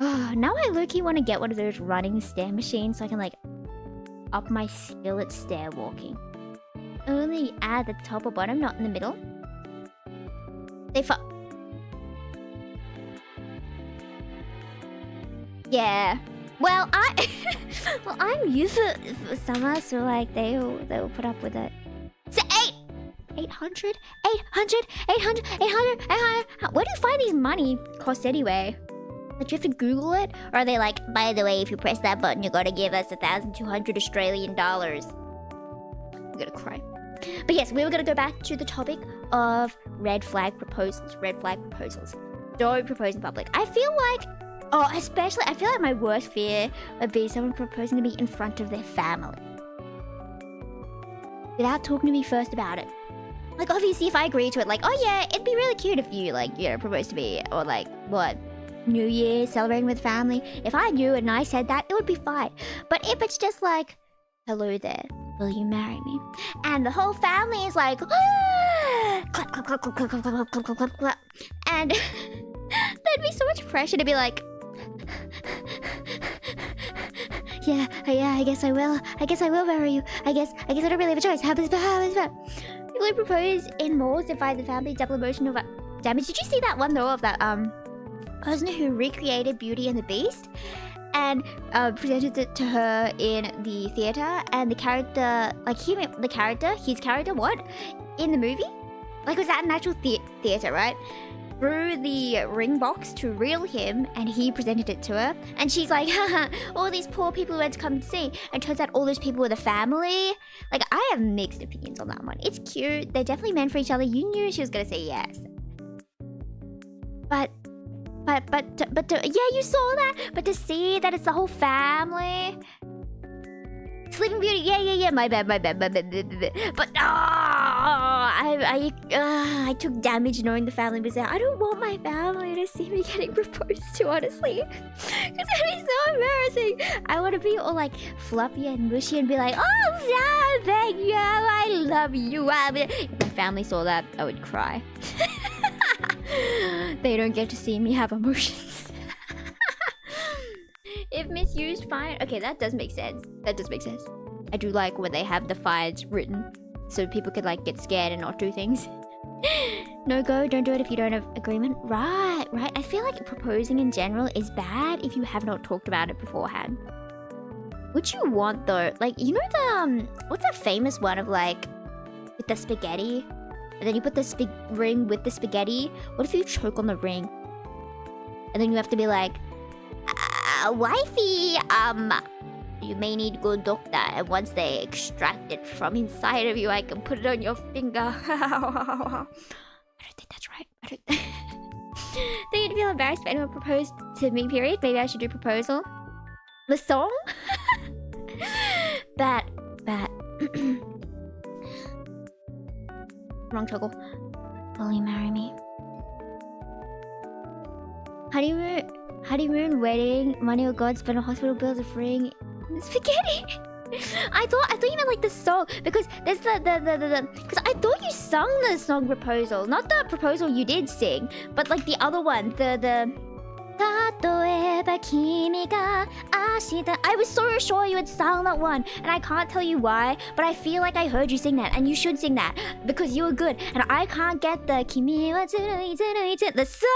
A: Oh, now I low-key want to get one of those running stair machines so I can, like, up my skill at stair walking. Only at the top or bottom, not in the middle. Yeah. Well, I'm used to summer, so like they will put up with it. So 800. Where do you find these money costs anyway? Like, do you have to Google it, or are they like, by the way, if you press that button, you gotta give us 1,200 Australian dollars? I'm gonna cry. But yes, we were gonna go back to the topic of red flag proposals. Don't propose in public. I feel like. Oh, especially, I feel like my worst fear would be someone proposing to me in front of their family. Without talking to me first about it. Like, obviously, if I agree to it, like, oh yeah, it'd be really cute if you, like, you know, proposed to me. Or like, what, New Year, celebrating with family. If I knew and I said that, it would be fine. But if it's just like, hello there, will you marry me? And the whole family is like, ah! Clap, clap, clap, clap, clap, clap, clap, clap, clap, clap, clap. And... the it'd be so much pressure to be like, yeah, I guess I will. I guess I will marry you. I guess I don't really have a choice. How is that? People who propose in malls defy the family, double emotional damage. Did you see that one though of that person who recreated Beauty and the Beast and presented it to her in the theater, and the character, like his character, what? In the movie? Like, was that an actual theater, right? Threw the ring box to reel him, and he presented it to her, and she's like, haha, all these poor people who had to come to see, and turns out all those people were the family. Like, I have mixed opinions on that one. It's cute, they're definitely meant for each other. You knew she was gonna say yes, but yeah, you saw that, but to see that it's the whole family. Sleeping Beauty, yeah, my bad. But I took damage knowing the family was there. I don't want my family to see me getting proposed to, honestly, because it'd be so embarrassing. I want to be all like fluffy and mushy and be like, oh yeah, thank you, I love you. If my family saw that, I would cry. They don't get to see me have emotions. If misused, fine. Okay, that does make sense. I do like when they have the fines written, so people could like get scared and not do things. No go, don't do it if you don't have agreement. Right. I feel like proposing in general is bad if you have not talked about it beforehand. What you want though, like, you know the what's that famous one of like with the spaghetti, and then you put the ring with the spaghetti. What if you choke on the ring, and then you have to be like, wifey, you may need to go to doctor, and once they extract it from inside of you, I can put it on your finger. I don't think that's right. I don't think you'd feel embarrassed if anyone proposed to me, period. Maybe I should do proposal. The song? Bat. Wrong toggle. Will you marry me? Honeymoon, wedding, money or God, spend on hospital bills, a ring, spaghetti. I thought you meant like the song, because there's the because I thought you sung the song Proposal, not the proposal you did sing, but like the other one, the I was so sure you had sung that one, and I can't tell you why, but I feel like I heard you sing that, and you should sing that because you were good, and I can't get the Kimi wa tsurui tsurui tsurui, the song.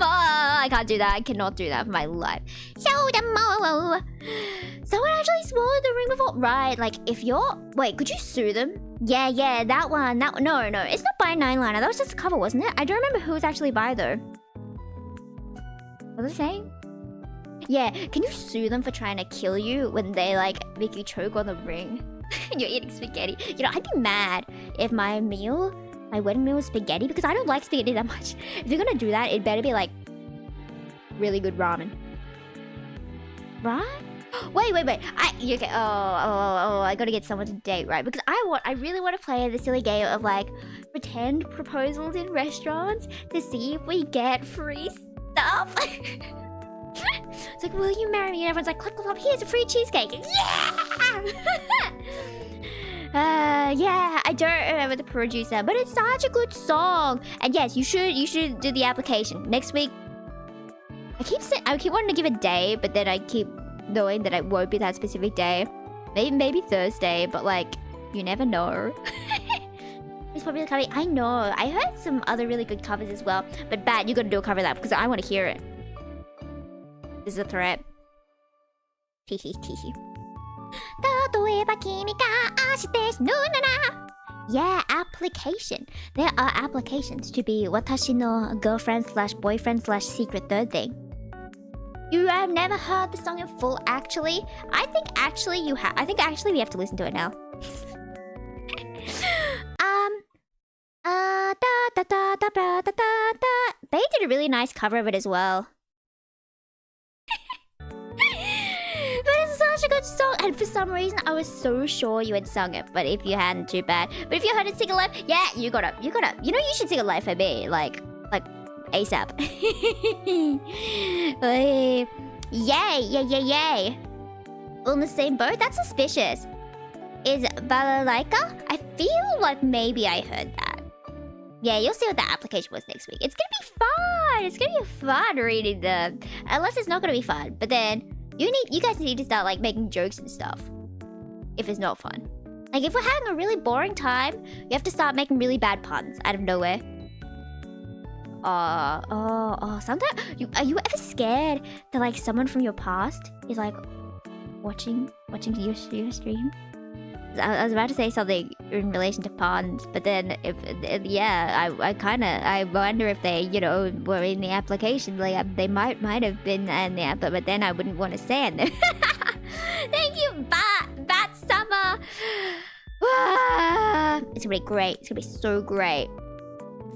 A: I can't do that. I cannot do that for my life. Someone actually swallowed the ring before, right? Like, if you're could you sue them? Yeah, that one. No, it's not by 9-liner. That was just a cover, wasn't it? I don't remember who was actually by though. What was I saying? Yeah, can you sue them for trying to kill you when they like make you choke on the ring and you're eating spaghetti? You know, I'd be mad if my wedding meal was spaghetti, because I don't like spaghetti that much. If you're gonna do that, it better be like really good ramen. Right? Wait. Okay. Oh, I gotta get someone to date, right? Because I really want to play the silly game of like pretend proposals in restaurants to see if we get free stuff. It's like, will you marry me? And everyone's like, click, here's a free cheesecake. Yeah, I don't remember the producer, but it's such a good song. And yes, you should do the application next week. I keep wanting to give a day, but then I keep knowing that it won't be that specific day. Maybe Thursday, but like, you never know. It's probably the cover. I know. I heard some other really good covers as well. But Bat, you gotta do a cover of that because I want to hear it. This is a threat. Yeah, application. There are applications to be watashi no girlfriend / boyfriend / secret third thing. You have never heard the song in full, actually? I think actually you have. I think actually we have to listen to it now. They did a really nice cover of it as well. But it's such a good song, and for some reason I was so sure you had sung it. But if you hadn't, too bad. But if you heard it sing it live, yeah, you gotta. You know, you should sing it live for me, like ASAP. Yay! On the same boat? That's suspicious. Is balalaika? I feel like maybe I heard that. Yeah, you'll see what the application was next week. It's gonna be fun. It's gonna be fun reading them. Unless it's not gonna be fun. But then you guys need to start like making jokes and stuff. If it's not fun. Like if we're having a really boring time, you have to start making really bad puns out of nowhere. Sometimes are you ever scared that like someone from your past is like watching your stream? I was about to say something in relation to puns, but then I wonder if they, you know, were in the application. Like they might have been in the app, but then I wouldn't want to send. Thank you, Bat Summer. It's gonna be great. It's gonna be so great.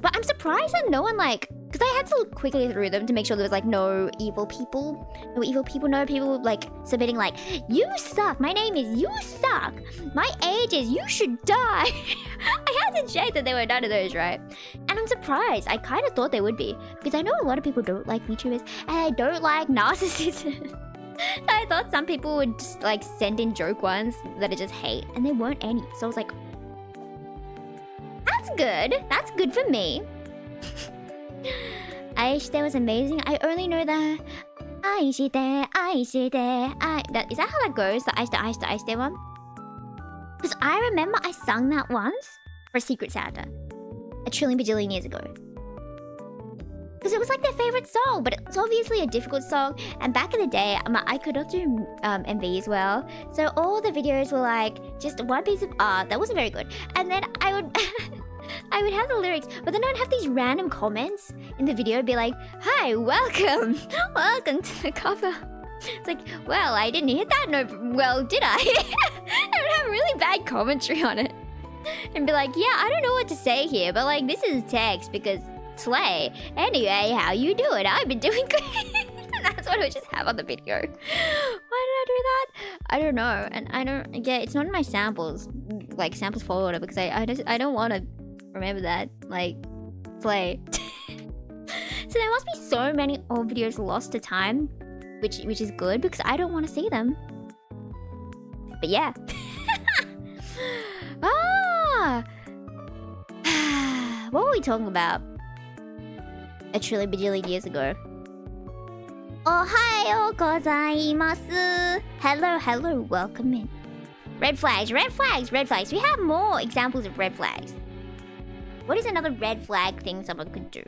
A: But I'm surprised that no one like, because I had to look quickly through them to make sure there was like no evil people. No people like submitting like, you suck, my name is you suck, my age is you should die. I had to check that there were none of those, right? And I'm surprised. I kind of thought they would be, because I know a lot of people don't like VTubers and I don't like narcissists. I thought some people would just like send in joke ones that I just hate, and there weren't any. So I was like, that's good. That's good for me. Aishite was amazing. I only know the Aishite. Is that how that goes? The Aishite one? Because I remember I sung that once for Secret Santa a trillion bajillion years ago. Because it was like their favorite song, but it's obviously a difficult song. And back in the day, I could not do MV as well. So all the videos were like just one piece of art that wasn't very good. And then I would I would have the lyrics, but then I'd have these random comments in the video be like, hi, welcome to the cover. It's like, well, I didn't hit that note well, did I? I would have really bad commentary on it. And be like, yeah, I don't know what to say here, but like this is text because slay. Anyway, how you doing? I've been doing great. And that's what I would just have on the video. Why did I do that? I don't know. And I don't, yeah, it's not in my samples, like samples folder, because I don't want to remember that, like, slay. So there must be so many old videos lost to time, which is good because I don't want to see them. But yeah. What were we talking about? A trillion bajillion years ago. Ohayou gozaimasu. Hello, welcome in. Red flags. We have more examples of red flags. What is another red flag thing someone could do?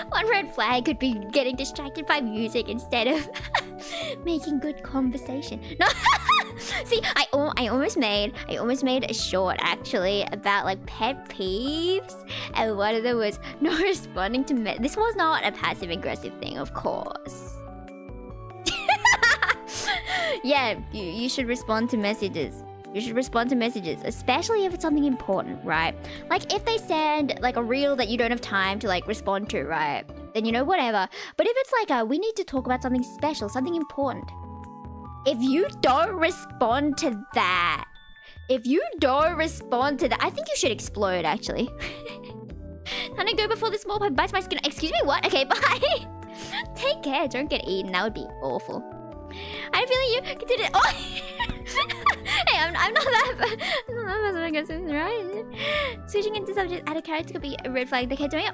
A: One red flag could be getting distracted by music instead of making good conversation. No, see, I almost made a short actually about like pet peeves, and one of them was not responding to this was not a passive aggressive thing, of course. Yeah, you should respond to messages. You should respond to messages, especially if it's something important, right? Like if they send like a reel that you don't have time to like respond to, right? Then, you know, whatever. But if it's like we need to talk about something special, something important. If you don't respond to that, I think you should explode actually. Can I go before the small pipe bites my skin? Excuse me, what? Okay, bye. Take care, don't get eaten. That would be awful. I'm feeling you consider. Oh, hey, I'm not that. I'm not that aggressive, right? Switching into subject, add a character could be a red flag. They kept doing it.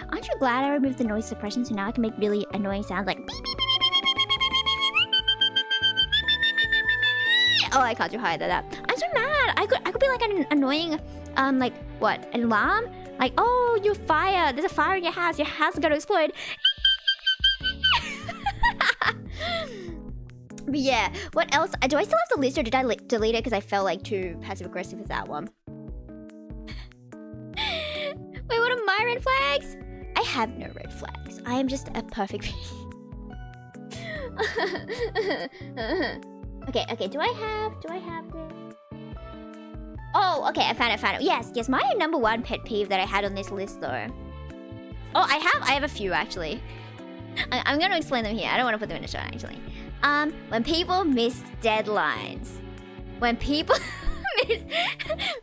A: Aren't you glad I removed the noise suppression so now I can make really annoying sounds like? Oh, I can't do higher than that. I'm so mad. I could be like an annoying, like what? An alarm? Like, oh, you're fire. There's a fire in your house. Your house is gonna explode. But yeah, what else? Do I still have the list or did I delete it because I felt like too passive aggressive with that one? Wait, what are my red flags? I have no red flags. I am just a perfect. Okay, do I have this? Oh, okay, I found it. Yes, my number one pet peeve that I had on this list though. Oh, I have a few actually. I'm gonna explain them here. I don't want to put them in the show actually. When people miss deadlines. When people miss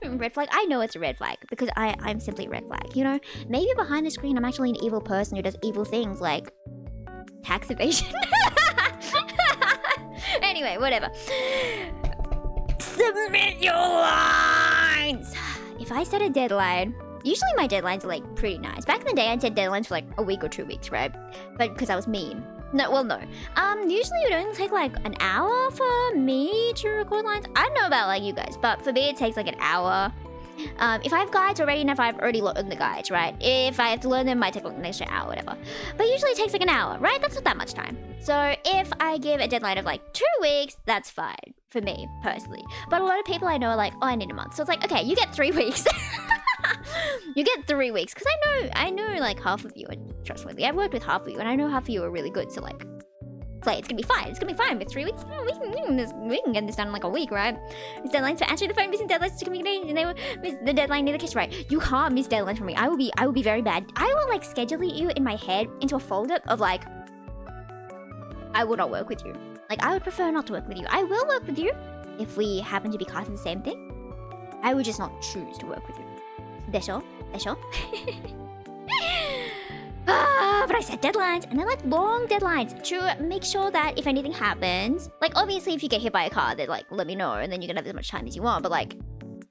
A: red flag. I know it's a red flag because I'm simply a red flag. You know, maybe behind the screen I'm actually an evil person who does evil things like tax evasion. Anyway, whatever. Submit your lines! If I set a deadline, usually my deadlines are like pretty nice. Back in the day, I'd set deadlines for like a week or 2 weeks, right? But because I was mean. No, well, no. Usually it would only take like an hour for me to record lines. I don't know about like you guys, but for me it takes like an hour. If I have guides already and if I've already learned the guides, right? If I have to learn them, it might take like an extra hour, whatever. But usually it takes like an hour, right? That's not that much time. So if I give a deadline of like 2 weeks, that's fine for me personally. But a lot of people I know are like, oh, I need a month. So it's like, okay, you get 3 weeks. You get 3 weeks, because I know like half of you are trustworthy. I've worked with half of you, and I know half of you are really good. So like, it's gonna be fine. It's gonna be fine with 3 weeks. Oh, we can get this done in like a week, right? Miss deadlines for answering the phone, missing deadlines to communication, and they will miss the deadline near the kiss, right? You can't miss deadlines for me. I will be very bad. I will like schedule you in my head into a folder of like, I will not work with you. Like, I would prefer not to work with you. I will work with you if we happen to be casting the same thing. I would just not choose to work with you. Desho. But I set deadlines, and they're like long deadlines to make sure that if anything happens, like obviously if you get hit by a car, they're like, let me know, and then you can have as much time as you want. But like,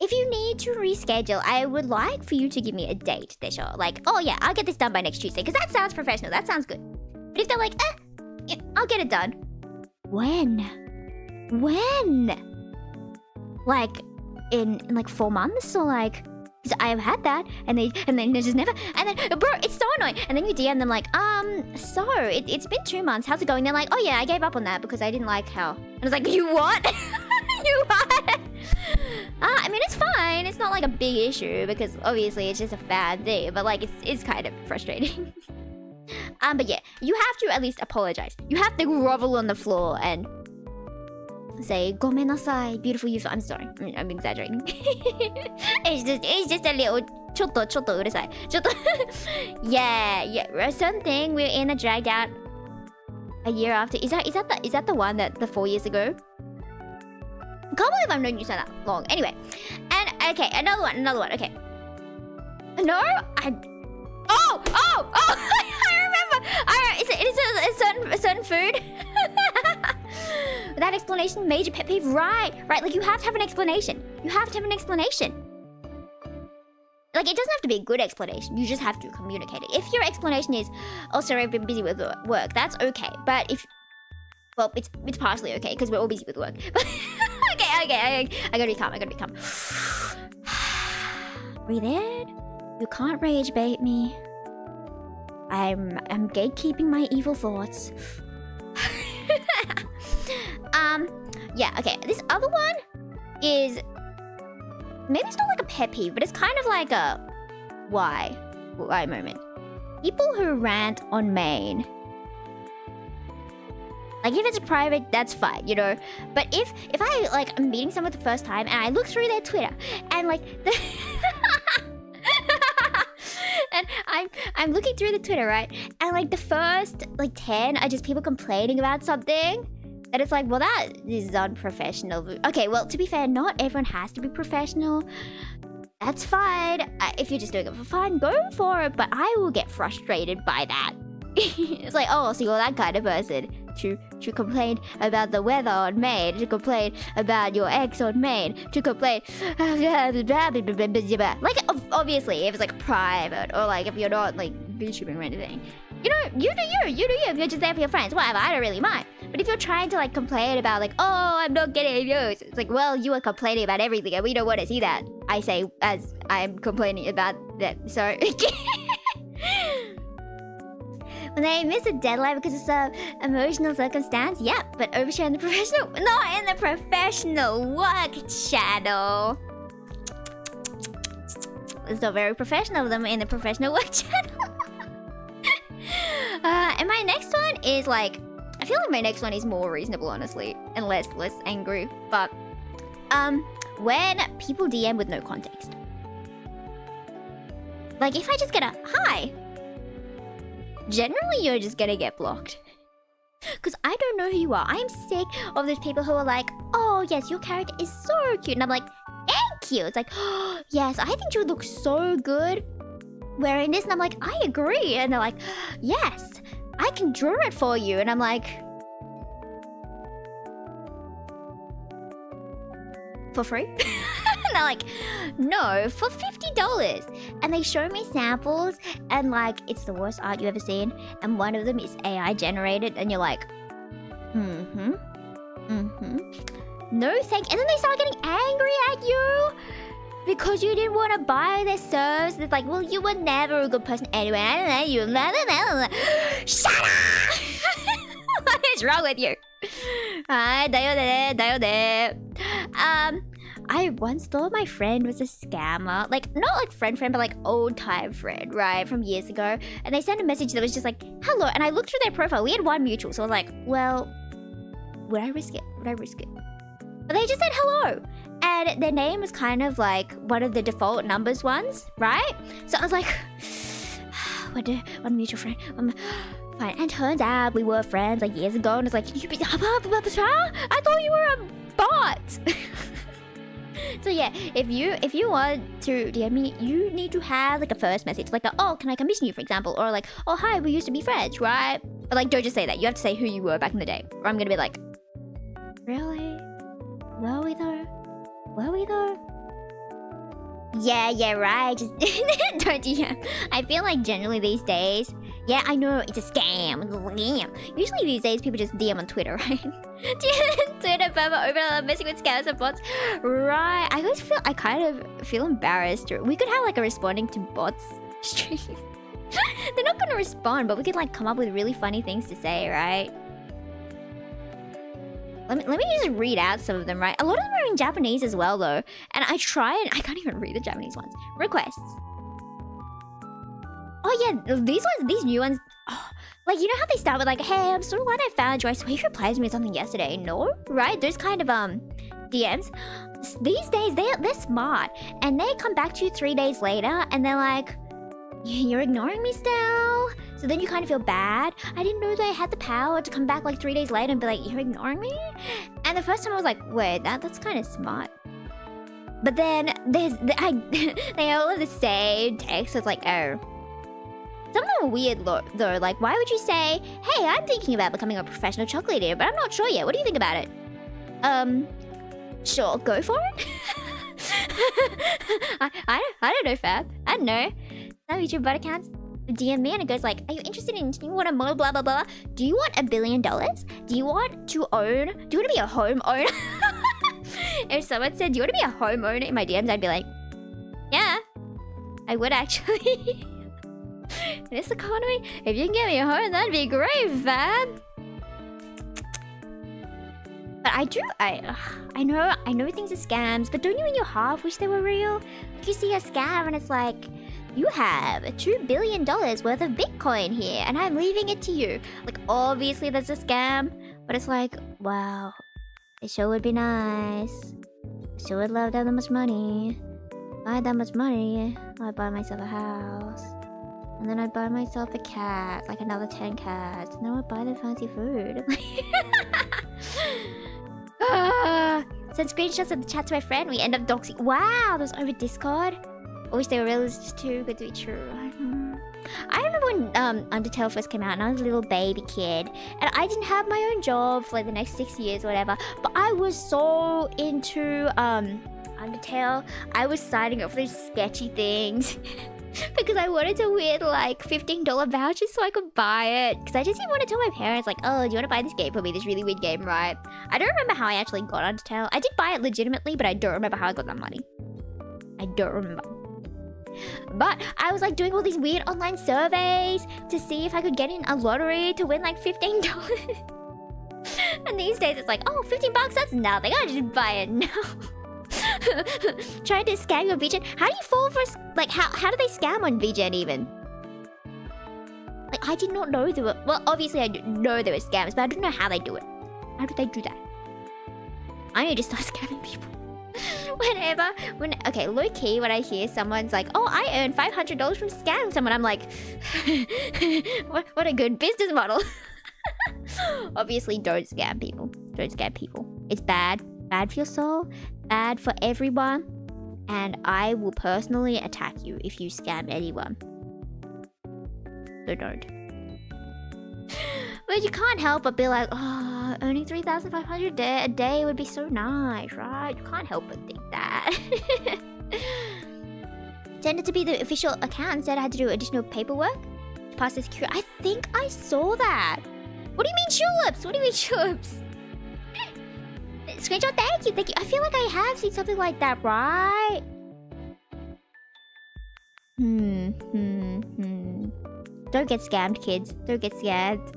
A: if you need to reschedule, I would like for you to give me a date, Desho. Like, oh yeah, I'll get this done by next Tuesday, because that sounds professional. That sounds good. But if they're like, I'll get it done. When? Like, in like 4 months, or like, because I have had that, and then they just never, and then, bro, it's so annoying. And then you DM them like, so it's been 2 months. How's it going? They're like, oh yeah, I gave up on that because I didn't like how. And I was like, you what? You what? I mean, it's fine. It's not like a big issue because obviously it's just a bad thing. But like, it's kind of frustrating. But yeah, you have to at least apologize. You have to grovel on the floor and say, gomenasai, beautiful Yufu. I'm sorry. I'm exaggerating. it's just a little, ちょっとうるさい. Yeah. A certain thing, we're in a dragged out a year after. Is that the one that the 4 years ago? I can't believe I've known you so that long. Anyway, and okay, another one. Okay. No, Oh! I remember. It's a certain food. That explanation, major pet peeve. Right. Like, you have to have an explanation. Like, it doesn't have to be a good explanation. You just have to communicate it. If your explanation is, oh, sorry, I've been busy with work, that's okay. But if, well, it's partially okay because we're all busy with work. Okay. I gotta be calm. Breathe in. You can't rage bait me. I'm gatekeeping my evil thoughts. Yeah, okay. This other one is, maybe it's not like a pet peeve, but it's kind of like a why moment. People who rant on main. Like, if it's private, that's fine, you know. But if I like I'm meeting someone the first time and I look through their Twitter and like and I'm looking through the Twitter, right? And like the first like 10 are just people complaining about something. That it's like, well, that is unprofessional. Okay, well, to be fair, not everyone has to be professional. That's fine. If you're just doing it for fun, go for it. But I will get frustrated by that. It's like, oh, so you're that kind of person to complain about the weather on Maine, to complain about your ex on Maine, to complain. Like, obviously, if it's like private or like if you're not like VTubing or anything. You know, you do you. If you're just there for your friends, whatever, I don't really mind. But if you're trying to like complain about like, oh, I'm not getting views, it's like, well, you are complaining about everything and we don't want to see that. I say as I'm complaining about that. So when they miss a deadline because of some emotional circumstance, yep, but overshare in the professional, not in the professional work channel. It's not very professional of them in the professional work channel. And my next one is like, I feel like my next one is more reasonable, honestly, and less angry. But when people DM with no context, like if I just get a hi, generally you're just gonna get blocked. Because I don't know who you are. I'm sick of those people who are like, oh yes, your character is so cute, and I'm like, thank you. It's like, oh, yes, I think you look so good wearing this, and I'm like, I agree. And they're like, yes, I can draw it for you. And I'm like, for free? And they're like, no, for $50. And they show me samples, and like, it's the worst art you've ever seen. And one of them is AI generated, and you're like, no thank. And then they start getting angry at you because you didn't want to buy their service. It's like, well, you were never a good person anyway. I don't know you. Shut up! What is wrong with you? I once thought my friend was a scammer. Like, not like friend, but like old time friend, right? From years ago. And they sent a message that was just like, hello. And I looked through their profile. We had one mutual. So I was like, well, would I risk it? But they just said hello. And their name was kind of like one of the default numbers ones, right? So I was like, one mutual friend. Fine. And turns out we were friends like years ago. And it's like, I thought you were a bot. So yeah, if you want to DM me, you need to have like a first message, like oh, can I commission you, for example, or like, oh hi, we used to be friends, right? But like, don't just say that. You have to say who you were back in the day, or I'm gonna be like, really? Were we though? Yeah, right. Just don't DM. I feel like generally these days, yeah, I know it's a scam. Usually these days people just DM on Twitter, right? Twitter, over messing with scams and bots. Right. I kind of feel embarrassed. We could have like a responding to bots stream. They're not gonna respond, but we could like come up with really funny things to say, right? Let me just read out some of them, right? A lot of them are in Japanese as well, though. And I can't even read the Japanese ones. Requests. Oh, yeah, these new ones. Oh, like, you know how they start with, like, hey, I'm so glad I found you. I swear you replied to me something yesterday. No? Right? Those kind of, DMs. These days, they're smart. And they come back to you 3 days later, and they're like, you're ignoring me still? So then you kind of feel bad. I didn't know they had the power to come back like 3 days later and be like, you're ignoring me? And the first time I was like, wait, that's kind of smart. But then they all have the same text, so it's like, oh. Some of them are weird though, like why would you say, hey, I'm thinking about becoming a professional chocolate eater, but I'm not sure yet. What do you think about it? Sure, go for it? I don't know, Fab. I don't know. Some YouTube bot accounts DM me and it goes like, are you interested in, do you want a model, blah, blah, blah? Do you want $1 billion? Do you want to be a homeowner? If someone said, do you want to be a homeowner in my DMs, I'd be like, yeah, I would actually. In this economy, if you can get me a home, that'd be great, fam. But I know things are scams, but don't you in your heart wish they were real? Like you see a scam and it's like, you have $2 billion worth of Bitcoin here, and I'm leaving it to you. Like, obviously that's a scam, but it's like, wow, it sure would be nice. I sure would love to have that much money. If I had that much money, I'd buy myself a house. And then I'd buy myself a cat, like another 10 cats. And then I'd buy the fancy food. Send screenshots of the chat to my friend. We end up doxing. Wow, those over Discord. I wish they were real. It's just too good to be true. I remember when Undertale first came out and I was a little baby kid. And I didn't have my own job for like the next 6 years or whatever. But I was so into Undertale. I was signing up for these sketchy things. Because I wanted to win like $15 vouchers so I could buy it. Because I just didn't want to tell my parents like, oh, do you want to buy this game for me? This really weird game, right? I don't remember how I actually got Undertale. I did buy it legitimately, but I don't remember how I got that money. I don't remember. But I was like doing all these weird online surveys to see if I could get in a lottery to win like $15. And these days it's like, oh, $15, that's nothing. I just buy it now. Trying to scam your VGen. How do you fall for like how do they scam on VGen even? Like I did not know there were, well obviously I know there were scams, but I don't know how they do it. How do they do that? I need to start scamming people. Okay, low key when I hear someone's like, oh, I earned $500 from scamming someone, I'm like, what a good business model. Obviously don't scam people. Don't scam people. It's bad. Bad for your soul, bad for everyone, and I will personally attack you if you scam anyone. So don't. But you can't help but be like, oh, earning 3,500 a day would be so nice, right? You can't help but think that. Tended to be the official account instead. I had to do additional paperwork to pass the security. I think I saw that. What do you mean tulips? What do you mean tulips? Screenshot, thank you, thank you. I feel like I have seen something like that, right? Don't get scammed, kids. Don't get scammed.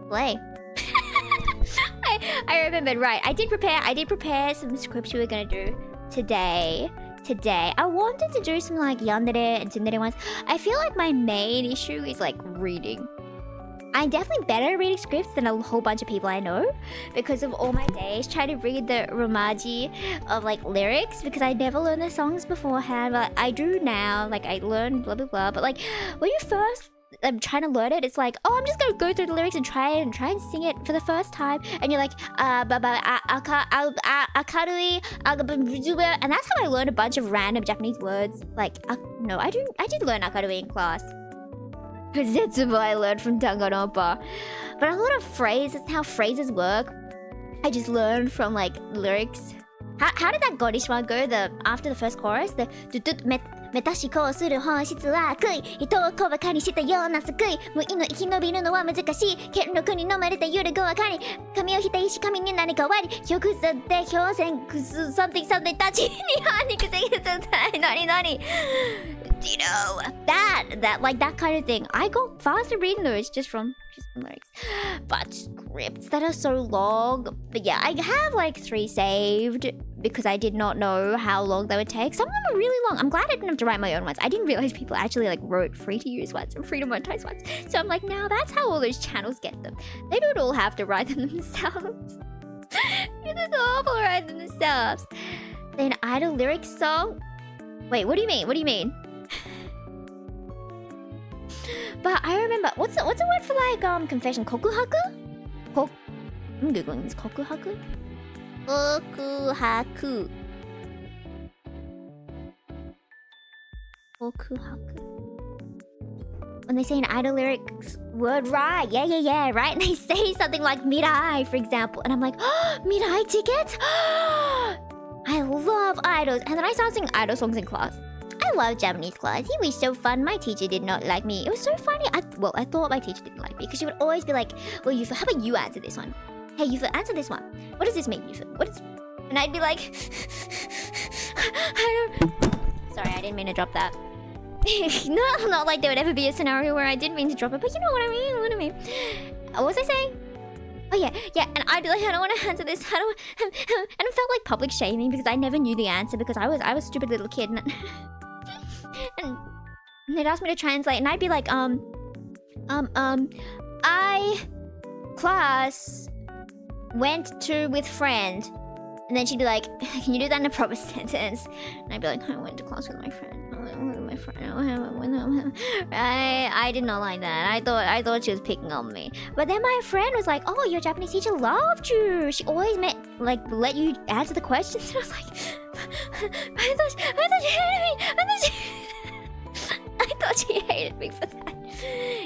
A: Play. I remembered, right. I did prepare some scripts we were gonna do today. I wanted to do some like yandere and tsundere ones. I feel like my main issue is like reading. I'm definitely better at reading scripts than a whole bunch of people I know because of all my days trying to read the romaji of like lyrics because I never learned the songs beforehand. But I do now. Like I learn blah blah blah. But like when you first trying to learn it, it's like, oh, I'm just gonna go through the lyrics and try and sing it for the first time, and you're like, akarui, and that's how I learned a bunch of random Japanese words. Like, no, I did learn akarui in class. Zetsubo I learned from Danganronpa, but a lot of phrases, how phrases work, I just learned from like lyrics. How did that Godishwa go? After the first chorus, the めたしこうする本質は悪意人を小馬鹿にしたような救い無意の生き延びるのは難しい権力に飲まれた夜が分かり神を否定し神に何か割り曲折で表現くす something たちに反肉せる何 Do you know that like that kind of thing? I got faster reading those just from lyrics. But scripts that are so long. But yeah, I have like 3 saved because I did not know how long they would take. Some of them are really long. I'm glad I didn't have to write my own ones. I didn't realize people actually like wrote free to use ones and free to monetize ones. So I'm like, now that's how all those channels get them. They don't all have to write them themselves. It's awful write them themselves. Then idol lyrics song. Wait, what do you mean? What do you mean? But I remember, what's the word for like confession? Kokuhaku? I'm googling this. Kokuhaku? Kokuhaku. When they say an idol lyrics word, right? Yeah, right? And they say something like Mirai, for example, and I'm like, oh, Mirai tickets? I love idols. And then I started singing idol songs in class. I love Japanese class. It was so fun. My teacher did not like me. It was so funny. I thought my teacher didn't like me because she would always be like, well, Yufu, how about you answer this one? Hey, Yufu, answer this one. What does this mean, Yufu? What is... And I'd be like... I don't... Sorry, I didn't mean to drop that. not like there would ever be a scenario where I didn't mean to drop it, but you know what I mean, What was I saying? Oh yeah, and I'd be like, I don't want to answer this. And it felt like public shaming because I never knew the answer because I was a stupid little kid. And they'd ask me to translate, and I'd be like, I class went to with friend, and then she'd be like, can you do that in a proper sentence? And I'd be like, I went to class with my friend. I did not like that. I thought she was picking on me. But then my friend was like, oh, your Japanese teacher loved you. She always let you answer the questions. And I was like, I thought she hated me. I thought she hated me for that.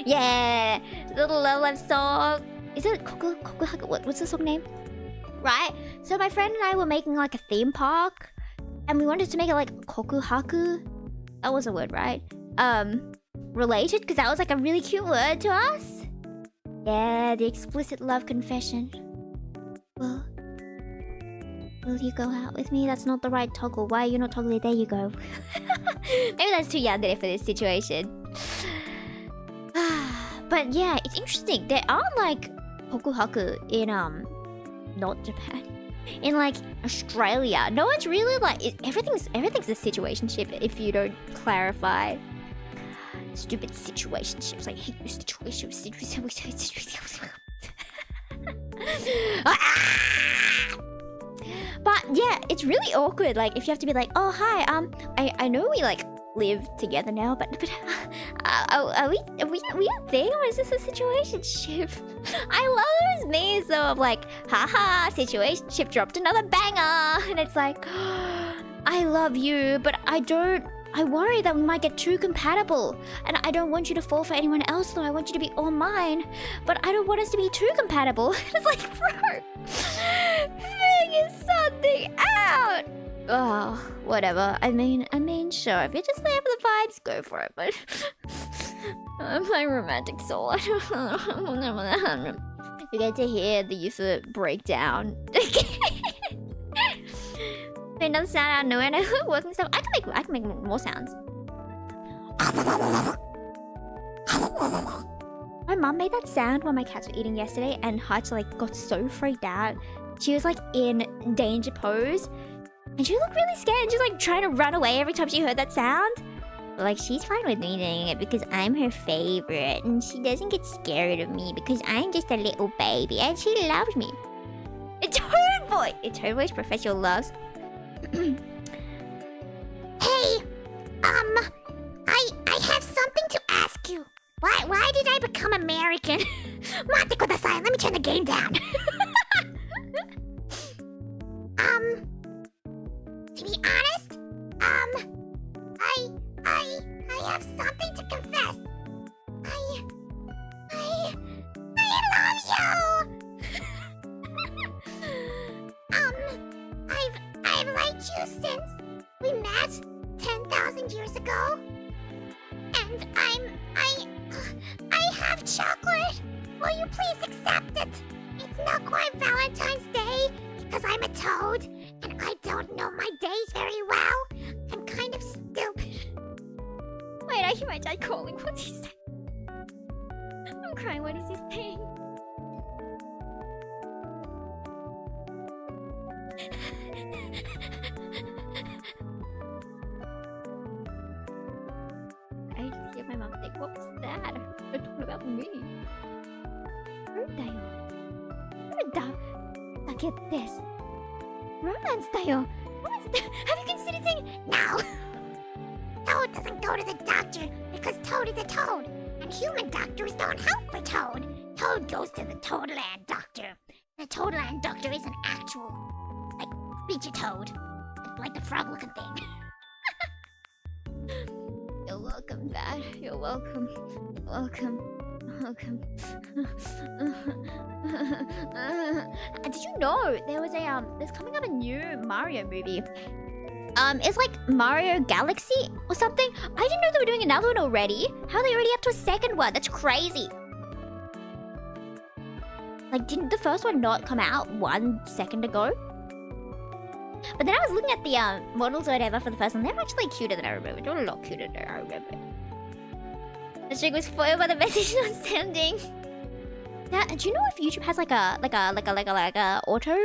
A: Yeah, little love song. Is it Kokuhaku? What's the song name? Right. So my friend and I were making like a theme park, and we wanted to make it like Kokuhaku. That was a word, right? Related, because that was like a really cute word to us. Yeah, the explicit love confession. Will you go out with me? That's not the right toggle. Why are you not toggling? There you go. Maybe that's too yandere for this situation. But yeah, it's interesting. There are like Kokuhaku in not Japan. In like Australia, no one's really like everything's a situationship if you don't clarify. Stupid situationships. I hate situationships. But yeah, it's really awkward. Like if you have to be like, oh hi, I know we like live together now, but are we a thing or is this a situationship? I love those memes though of like, haha, situationship dropped another banger, and it's like, I love you, but I don't I worry that we might get too compatible. And I don't want you to fall for anyone else, though. I want you to be all mine. But I don't want us to be too compatible. It's like, bro, figure something out. Oh, whatever. I mean, sure. If you're just there for the vibes, go for it. But I'm my romantic soul. You get to hear the Yufu breakdown. Another sound out of nowhere, and I working stuff. I can make more sounds. My mom made that sound when my cats were eating yesterday, and Hutch like got so freaked out. She was like in danger pose, and she looked really scared. And she was like trying to run away every time she heard that sound. But like she's fine with me doing it because I'm her favorite, and she doesn't get scared of me because I'm just a little baby, and she loves me. It's her voice. It's her voice. Professional loves.
B: Hey, I have something to ask you. Why did I become American? Mate kudasai, let me turn the game down. To be honest, I have something to confess. I love you. I've liked you since we met 10,000 years ago. And I have chocolate. Will you please accept it? It's not quite Valentine's Day because I'm a toad and I don't know my days very well. I'm kind of stupid.
A: Wait, I hear my dad calling. What's he saying? I'm crying. What is he saying? I just hear my mom think, what was that? They're talking about me. Look at this. Romance tayo. Have you considered saying
B: no? Toad doesn't go to the doctor because Toad is a toad, and human doctors don't help for Toad. Toad goes to the Toadland doctor. The Toadland doctor is an actual, like, creature toad, like the frog-looking thing.
A: You're welcome, Dad. You're welcome. Welcome. Did you know there was there's coming up a new Mario movie? It's like Mario Galaxy or something. I didn't know they were doing another one already. How are they already up to a second one? That's crazy. Like, didn't the first one not come out 1 second ago? But then I was looking at the models or whatever for the first one. They're actually cuter than I remember. They're a lot cuter than I remember. The chick was foiled by the message not sending. Now, do you know if YouTube has like a auto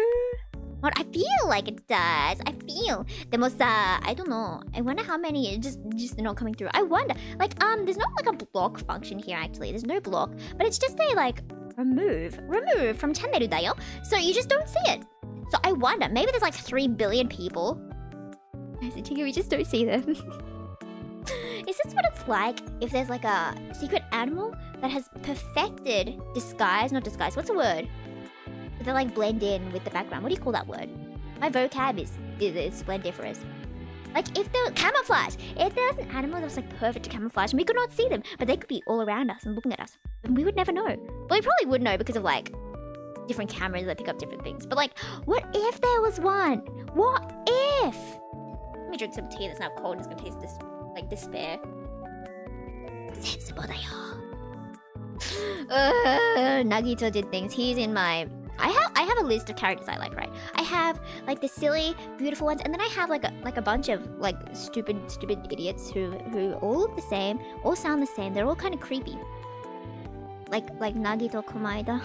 A: mod? I feel like it does. I feel the most I don't know. I wonder how many just not coming through. I wonder. Like there's not like a block function here actually. There's no block, but it's just a like remove from channel dayo. So you just don't see it. So I wonder, maybe there's like 3 billion people. We just don't see them. Is this what it's like if there's like a secret animal that has perfected disguise? Not disguise, what's the word? But they like blend in with the background. What do you call that word? My vocab is splendiferous. Like if there was camouflage. If there was an animal that was like perfect to camouflage and we could not see them, but they could be all around us and looking at us, then we would never know. Well, we probably would know because of like different cameras that pick up different things. But like, what if there was one? What if? Let me drink some tea that's now cold. It's gonna taste this like despair. Sensible they are. Nagito did things. He's in my. I have a list of characters I like, right? I have like the silly, beautiful ones, and then I have like a bunch of like stupid idiots who all look the same, all sound the same. They're all kind of creepy. Like Nagito Komaeda.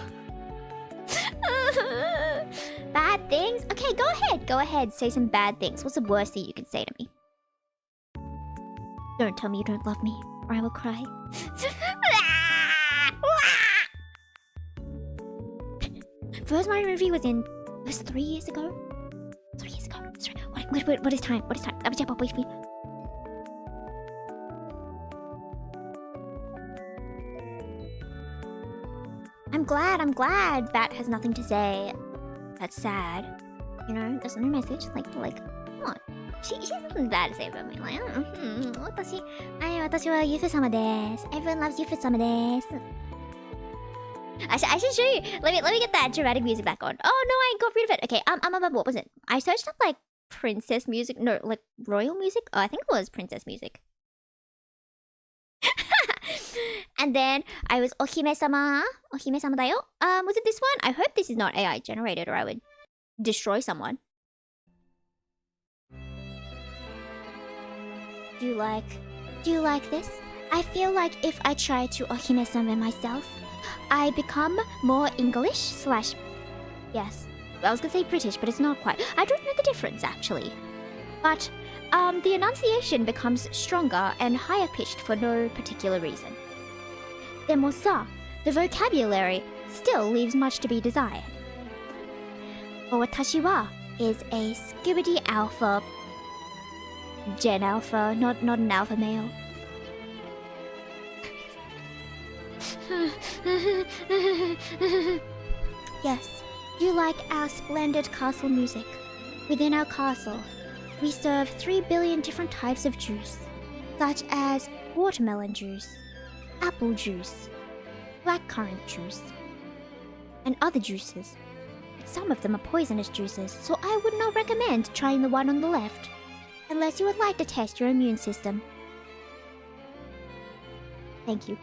A: Bad things? Okay, go ahead. Say some bad things. What's the worst thing you can say to me? Don't tell me you don't love me, or I will cry. First Mario movie was 3 years ago? 3 years ago. What is time? Wait. I'm glad Bat has nothing to say. That's sad. You know, there's no message. Like, come on. she has something bad to say about me. Like,私はYufu-sama desu. Everyone loves Yufu-sama desu. I should show you. Let me get that dramatic music back on. Oh no, I got rid of it. Okay, what was it? I searched up like princess music. No, like royal music. Oh, I think it was princess music. And then I was Ohime-sama dayo. Was it this one? I hope this is not AI generated, or I would destroy someone. Do you like this? I feel like if I try to Ohime-sama myself, I become more English / yes. I was gonna say British, but it's not quite. I don't know the difference actually. But the enunciation becomes stronger and higher pitched for no particular reason. The vocabulary still leaves much to be desired. Watashi wa is a Skibidi Alpha, Gen Alpha, not an alpha male. Yes, you like our splendid castle music. Within our castle, we serve 3 billion different types of juice, such as watermelon juice, apple juice, blackcurrant juice, and other juices. Some of them are poisonous juices, so I would not recommend trying the one on the left, unless you would like to test your immune system. Thank you.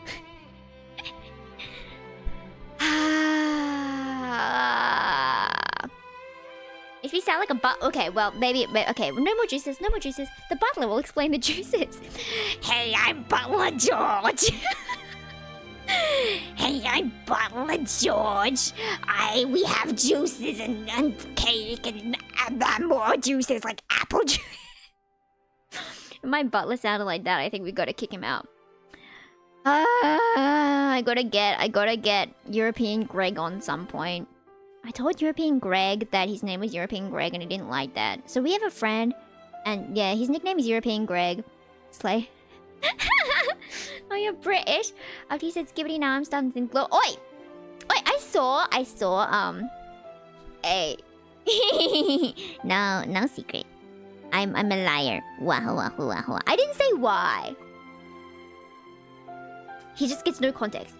A: If you sound like a okay, well, maybe, okay, no more juices. The butler will explain the juices. Hey, I'm Butler George. Hey, I'm Butler George. We have juices and cake and more juices like apple juice. If my butler sounded like that, I think we gotta kick him out. I gotta get European Greg on some point. I told European Greg that his name was European Greg and he didn't like that. So we have a friend, and yeah, his nickname is European Greg. Slay. Oh, you're British. After he said skibbity now I'm starting to think glow. Oi! I saw no secret. I'm a liar. Wahoo wahoo wahoo. I didn't say why. He just gets no context.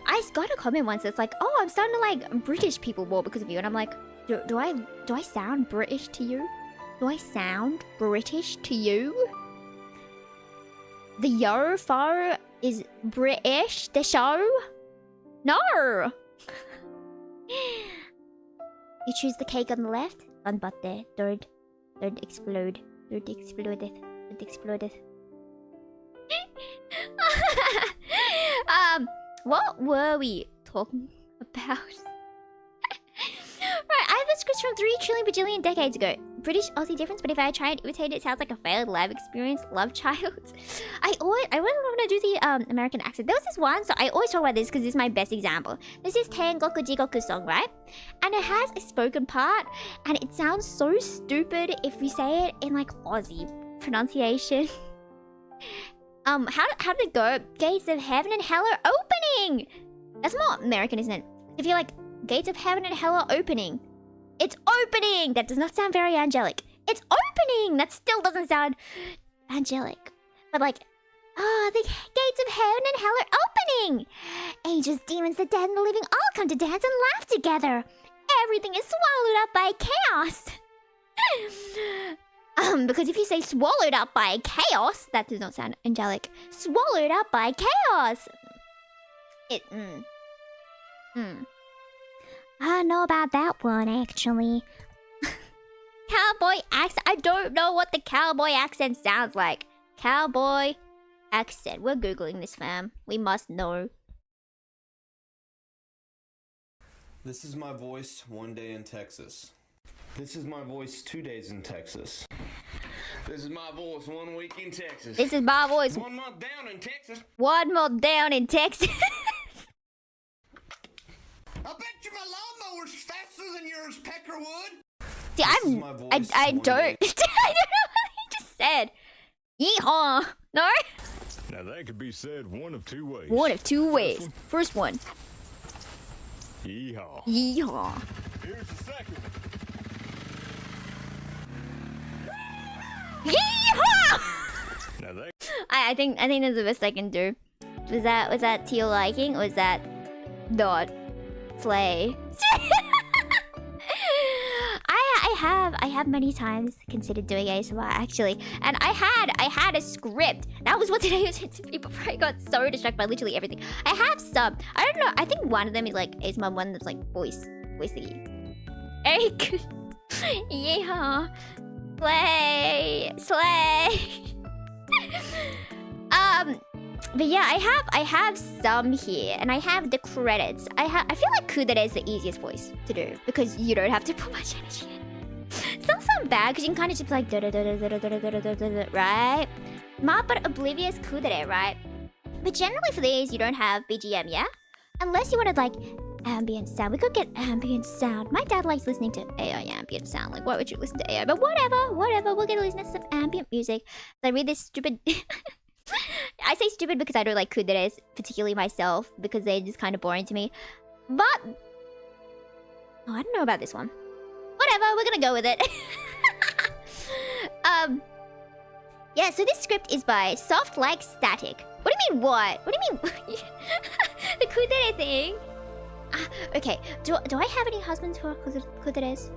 A: I got a comment once that's like, oh, I'm starting to like British people more because of you, and I'm like, do I sound British to you? Do I sound British to you? The yo far is British. The show? No. You choose the cake on the left, on but there. Third explode. Third exploded. What were we talking about? Right, I have a script from 3 trillion bajillion decades ago. British Aussie difference, but if I try and imitate it, sounds like a failed lab experience. Love child. I always want to do the American accent. There was this one, so I always talk about this because this is my best example. This is Tengoku Jigoku song, right? And it has a spoken part, and it sounds so stupid if we say it in like Aussie pronunciation. How did it go? Gates of heaven and hell are opening! That's more American, isn't it? If you're like, gates of heaven and hell are opening. It's opening! That does not sound very angelic. It's opening! That still doesn't sound angelic. But like, the gates of heaven and hell are opening! Angels, demons, the dead, and the living all come to dance and laugh together. Everything is swallowed up by chaos. Because if you say swallowed up by chaos, that does not sound angelic. Swallowed up by chaos. I don't know about that one, actually. Cowboy accent. I don't know what the cowboy accent sounds like. Cowboy accent. We're Googling this, fam. We must know.
C: This is my voice one day in Texas. This is my voice 2 days in Texas. This is my voice 1 week in Texas.
A: This is my voice
C: 1 month down in Texas.
A: 1 month down in Texas.
C: I bet you my lawnmower's faster than yours, Peckerwood.
A: See, I don't I don't know what he just said. Yeehaw. No?
D: Now that could be said one of two ways.
A: One of two ways. First one.
D: Yeehaw.
A: Yeehaw.
D: Here's the second.
A: Yeehaw!
D: Now that
A: I think that's the best I can do. Was that to your liking, or was that not slay? I have many times considered doing ASMR actually, and I had a script. That was what today was meant to be before I got so distracted by literally everything. I have some. I don't know. I think one of them is like ASMR, one that's like voicey. Eric, yeah, slay. But yeah, I have some here, and I have the credits. I feel like Kudere is the easiest voice to do because you don't have to put much energy in. Some bad because you can kind of just be like right? Ma but oblivious Kudere, right? But generally for these you don't have BGM, yeah? Unless you wanted like ambient sound. We could get ambient sound. My dad likes listening to AI ambient sound. Like, why would you listen to AI? But whatever. We're gonna listen to some ambient music. I read this stupid. I say stupid because I don't like kuderes, particularly myself, because they're just kind of boring to me. But oh, I don't know about this one. Whatever, we're gonna go with it. Yeah, so this script is by Soft Like Static. What do you mean what? What do you mean? The kudere thing? Okay, do I have any husbands who are kuderes?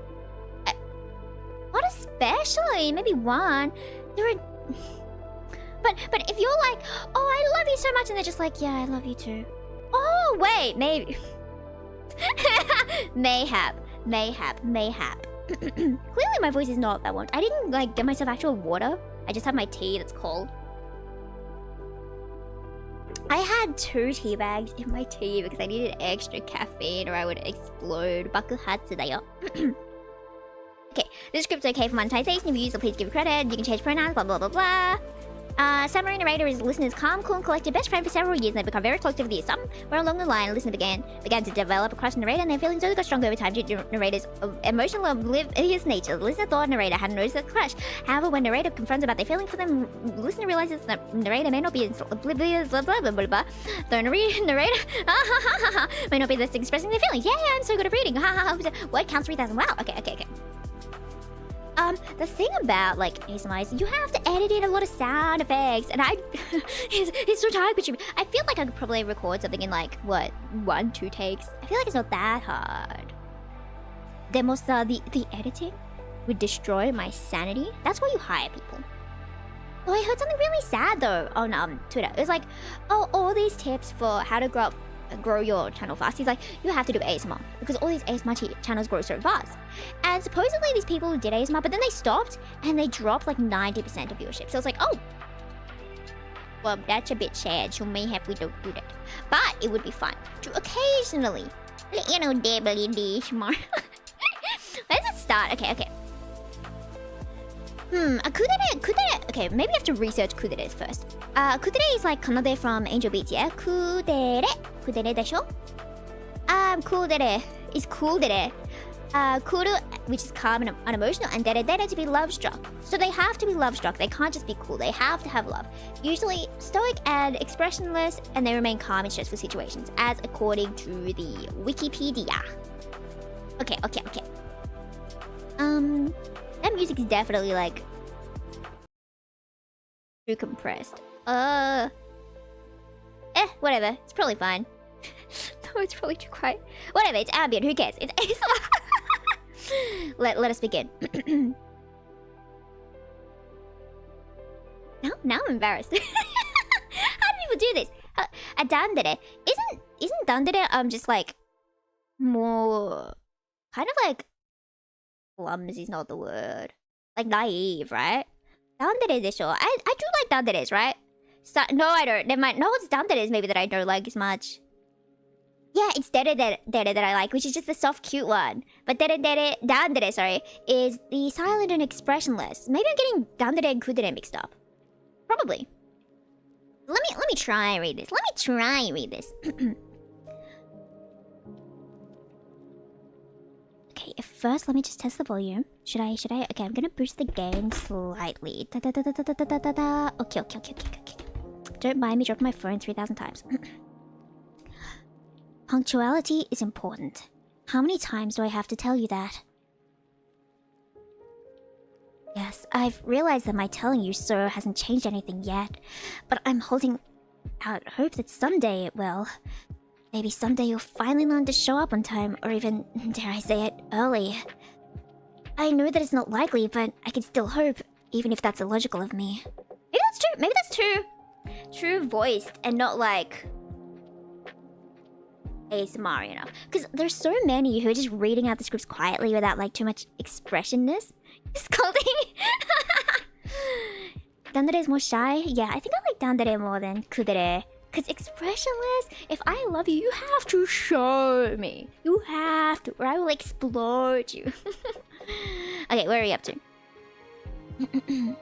A: Not especially, maybe one. There are... But if you're like, oh, I love you so much, and they're just like, yeah, I love you too. Oh, wait, maybe. Mayhap. Clearly my voice is not that one. I didn't like get myself actual water. I just have my tea that's cold. I had 2 tea bags in my tea because I needed extra caffeine or I would explode. Bakuhatsu. Okay, this script's okay for monetization. If you use it, please give credit. You can change pronouns, blah blah blah blah. Submarine narrator is the listener's calm, cool, and collected best friend for several years, and they've become very close over the years. Somewhere along the line, the listener began to develop a crush on the narrator, and their feelings only got stronger over time due to narrator's emotional oblivious nature. The listener thought narrator hadn't noticed the crush. However, when narrator confronts about their feeling for them, the listener realizes that narrator may not be oblivious, blah blah blah blah blah. The narrator may not be just expressing their feelings. Yeah, I'm so good at reading. Word count 3,000. Wow. Okay. The thing about like ASMR is you have to edit in a lot of sound effects, and it's so time consuming. I feel like I could probably record something in like what 1-2 takes. I feel like it's not that hard. The editing would destroy my sanity. That's why you hire people. Oh, I heard something really sad though on Twitter. It was like, oh, all these tips for how to grow your channel fast. He's like, you have to do ASMR because all these ASMR channels grow so fast. And supposedly these people did ASMR, but then they stopped and they dropped like 90% of viewership. So it's like, oh, well, that's a bit sad. So mayhap we don't do that. But it would be fun to occasionally, you know, dabble in the ASMR. Let's start. Okay. Kudere. Okay, maybe I have to research kuderes first. Kudere is like kanade from Angel Beats, yeah? Kudere desho? Kudere is kudere. Kuru, which is calm and unemotional, and dere to be love-struck. So they have to be love-struck. They can't just be cool. They have to have love. Usually stoic and expressionless, and they remain calm in stressful situations, as according to the Wikipedia. Okay. That music is definitely like too compressed. Whatever. It's probably fine. No, it's probably too quiet. Whatever, it's ambient. Who cares? It's let us begin. Now I'm embarrassed. How do people do this? A dandere isn't dandere just like more kind of like clumsy is not the word. Like naive, right? Dandere desho. I do like danderes, right? No, I don't. Never mind. No, it's danderes maybe that I don't like as much. Yeah, it's dere that I like, which is just the soft, cute one. But dandere, sorry, is the silent and expressionless. Maybe I'm getting dandere and kudere mixed up. Probably. Let me try and read this. Okay, first let me just test the volume. Should I? Okay, I'm gonna boost the gain slightly. Okay. Don't mind me dropping my phone 3,000 times. Punctuality is important. How many times do I have to tell you that? Yes, I've realized that my telling you so hasn't changed anything yet, but I'm holding out hope that someday it will. Maybe someday you'll finally learn to show up on time, or even, dare I say it, early. I know that it's not likely, but I can still hope, even if that's illogical of me. Maybe that's true. Maybe that's true. True voiced and not like ASMR, you know? Because there's so many who are just reading out the scripts quietly without like too much expressionness. Scolding. Yandere is more shy? Yeah, I think I like Yandere more than Kudere. Because expressionless, if I love you, you have to show me. You have to, or I will explode you. Okay, where are we up to? You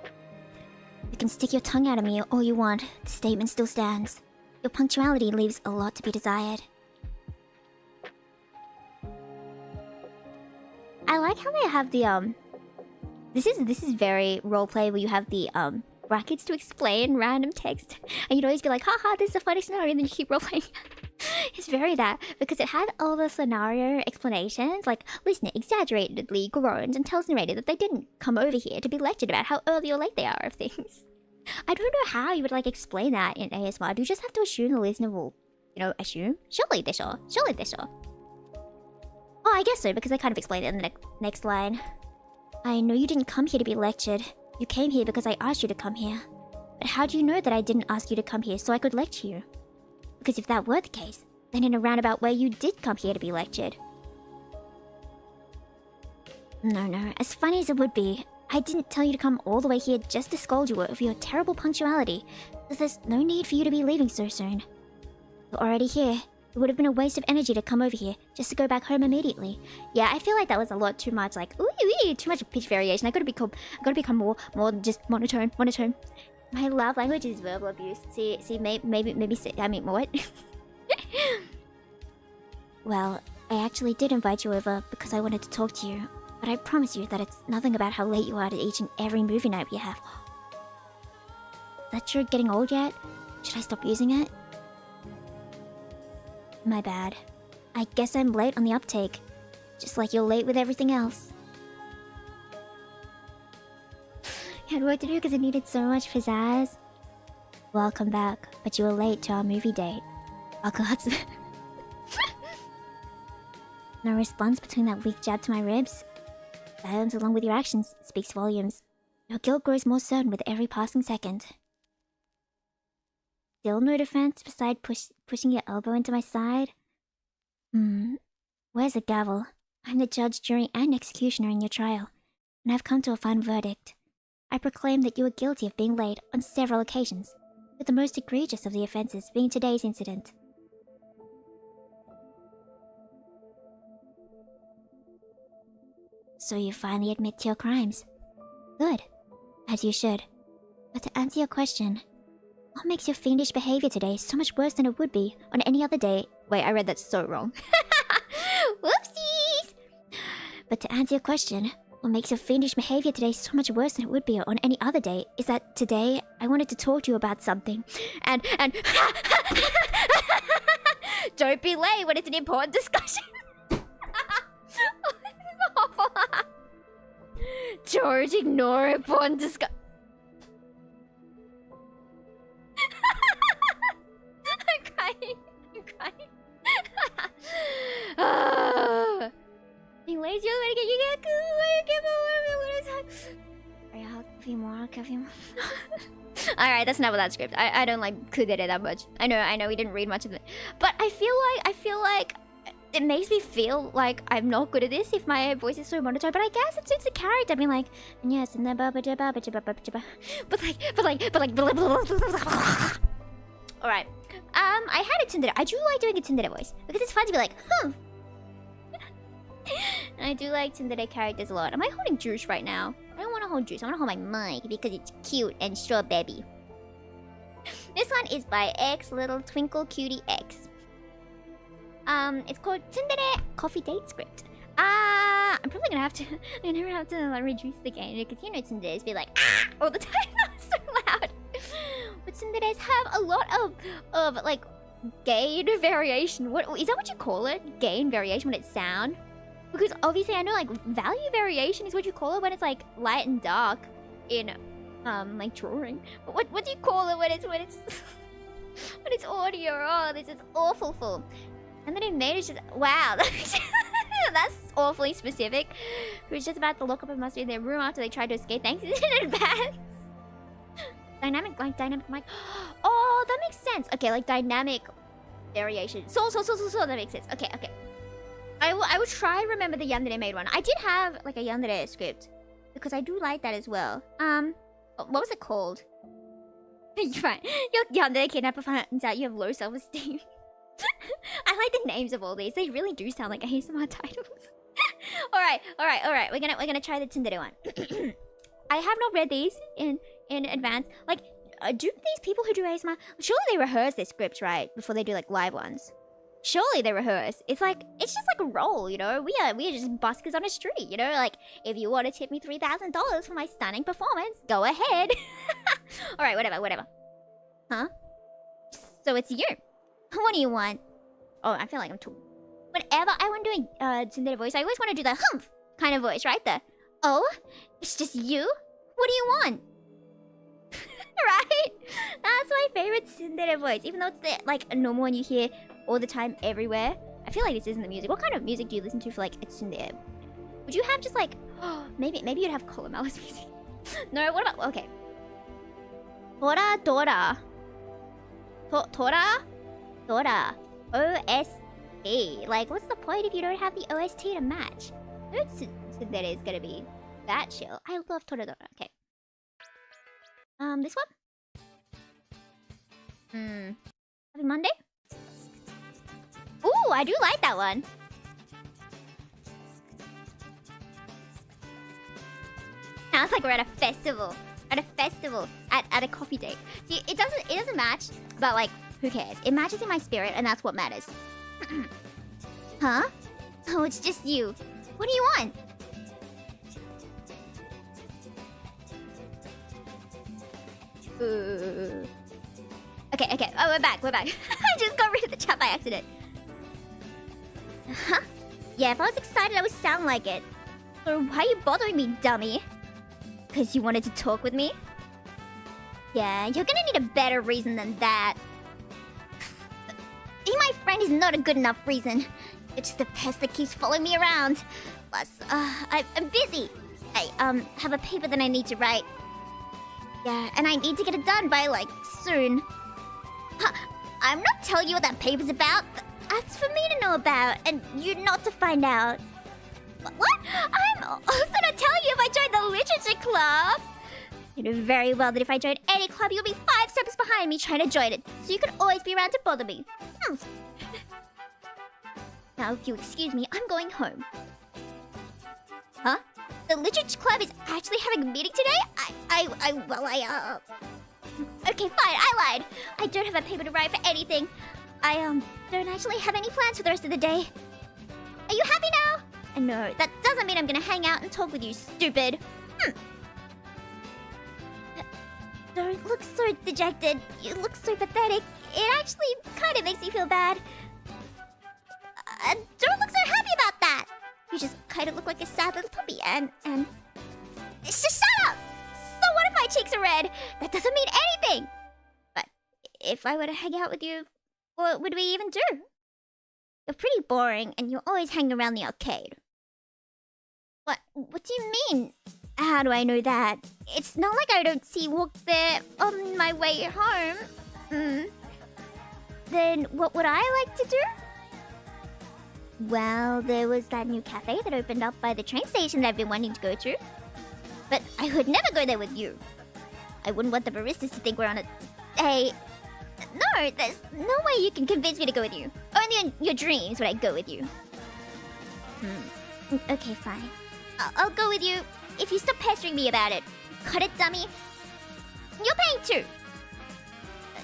A: can stick your tongue out at me all you want. The statement still stands. Your punctuality leaves a lot to be desired. I like how they have the This is very roleplay where you have the brackets to explain random text, and you'd always be like, haha, this is a funny scenario, and then you keep roleplaying. It's very that, because it had all the scenario explanations, like listener exaggeratedly groans and tells narrator that they didn't come over here to be lectured about how early or late they are of things. I don't know how you would like explain that in ASMR. Do you just have to assume the listener will, you know, assume? Surely they sure. Surely they sure. Oh, I guess so, because they kind of explained it in the next line. I know you didn't come here to be lectured. You came here because I asked you to come here. But how do you know that I didn't ask you to come here so I could lecture you? Because if that were the case, then in a roundabout way you did come here to be lectured. No, as funny as it would be, I didn't tell you to come all the way here just to scold you over your terrible punctuality, so there's no need for you to be leaving so soon. You're already here. It would have been a waste of energy to come over here, just to go back home immediately. Yeah, I feel like that was a lot too much, like, ooh, too much pitch variation. I gotta become more just monotone. My love language is verbal abuse. See, maybe, I mean, what? Well, I actually did invite you over because I wanted to talk to you, but I promise you that it's nothing about how late you are to each and every movie night we have. Is that shirt getting old yet? Should I stop using it? My bad. I guess I'm late on the uptake. Just like you're late with everything else. I had work to do because it needed so much pizzazz. Welcome back, but you were late to our movie date. Akatsu. No response between that weak jab to my ribs. Silence along with your actions speaks volumes. Your guilt grows more certain with every passing second. Still no defense beside pushing your elbow into my side? Where's the gavel? I'm the judge, jury, and executioner in your trial, and I've come to a final verdict. I proclaim that you are guilty of being late on several occasions, with the most egregious of the offenses being today's incident. So you finally admit to your crimes. Good, as you should. But to answer your question, what makes your fiendish behavior today so much worse than it would be on any other day? Wait, I read that so wrong. Whoopsies! But to answer your question, what makes your fiendish behavior today so much worse than it would be on any other day is that today I wanted to talk to you about something. And don't be late when it's an important discussion. Oh, this is awful. George, ignore important discussion. I'm crying. Being lazy, you're gonna get you get coffee more. Alright, that's not what that script. I don't like Kudere that much. I know we didn't read much of it. But I feel like it makes me feel like I'm not good at this if my voice is so monotone, but I guess it suits the character. I mean, like, and yes, and then but like alright. I had a Tsundere. I do like doing a Tsundere voice because it's fun to be like, And I do like Tsundere characters a lot. Am I holding Juice right now? I don't want to hold Juice. I want to hold my mic because it's cute and straw baby. This one is by X Little Twinkle Cutie X. It's called Tsundere Coffee Date Script. I'm probably gonna have to. I never have to like, reduce the gain because you know Tsunderes be like all the time. That's so loud. But Tsunderes have a lot of like gain variation. What is that? What you call it? Gain variation when it's sound.
E: Because obviously I know like value variation is what you call it when it's like light and dark in like drawing. But what do you call it when it's when it's audio? Oh, this is awful full. And then it made it just wow. That's awfully specific. Who's just about to lock up and must be in their room after they tried to escape. Thanks in advance. Dynamic mic. Oh, that makes sense. Okay, like dynamic variation. So that makes sense. Okay. I will try and remember the yandere made one. I did have like a yandere script because I do like that as well. What was it called? You're right. Your yandere kidnapper finds out you have low self-esteem. I like the names of all these. They really do sound like ASMR titles. All right. We're gonna try the tsundere one. I have not read these in advance. Like, do these people who do ASMR surely they rehearse their scripts right before they do like live ones? Surely they rehearse. It's just like a role, you know. We are just buskers on a street, you know. Like, if you want to tip me $3,000 for my stunning performance, go ahead. All right, whatever. Huh? So it's you. What do you want? Oh, I feel like I'm too. Whenever I want to do a tsundere voice, I always want to do the humph kind of voice, right? The oh, it's just you. What do you want? Right? That's my favorite tsundere voice, even though it's the like a normal one you hear all the time everywhere. I feel like this isn't the music. What kind of music do you listen to for like a tsundere? Would you have just like maybe you'd have Colin Malice music? No, what about okay. Tora. OST. Like, what's the point if you don't have the OST to match? No tsundere is gonna be that chill. I love Tora. Okay. This one? Happy Monday? Ooh, I do like that one. Sounds like we're at a festival. At a coffee date. See, it doesn't match, but like, who cares? It matches in my spirit, and that's what matters. Huh? Oh, it's just you. What do you want? Ooh. Okay. Oh, we're back. I just got rid of the chat by accident. Huh? Yeah, if I was excited, I would sound like it. So why are you bothering me, dummy? Because you wanted to talk with me? Yeah, you're gonna need a better reason than that. Being my friend is not a good enough reason. It's just a pest that keeps following me around. Plus, I'm busy. I, have a paper that I need to write. Yeah, and I need to get it done by, like, soon. Huh, I'm not telling you what that paper's about. That's for me to know about, and you not to find out. What? I'm also not telling you if I joined the literature club. You know very well that if I join any club, you'll be 5 steps behind me trying to join it, so you can always be around to bother me. Now, if you excuse me, I'm going home. Huh? The literature club is actually having a meeting today? Okay, fine, I lied. I don't have a paper to write for anything. I, don't actually have any plans for the rest of the day. Are you happy now? No, that doesn't mean I'm gonna hang out and talk with you, stupid. Don't look so dejected. You look so pathetic. It actually kind of makes me feel bad. Don't look so happy about that. You just kind of look like a sad little puppy, and... Just shut up! So what if my cheeks are red? That doesn't mean anything! But if I were to hang out with you, what would we even do? You're pretty boring, and you always hang around the arcade. What do you mean? How do I know that? It's not like I don't see you walk there on my way home. Then what would I like to do? Well, there was that new cafe that opened up by the train station that I've been wanting to go to. But I would never go there with you. I wouldn't want the baristas to think we're on a... Hey... No, there's no way you can convince me to go with you. Only in your dreams would I go with you. Okay, fine. I'll go with you if you stop pestering me about it. Cut it, dummy. You're paying too.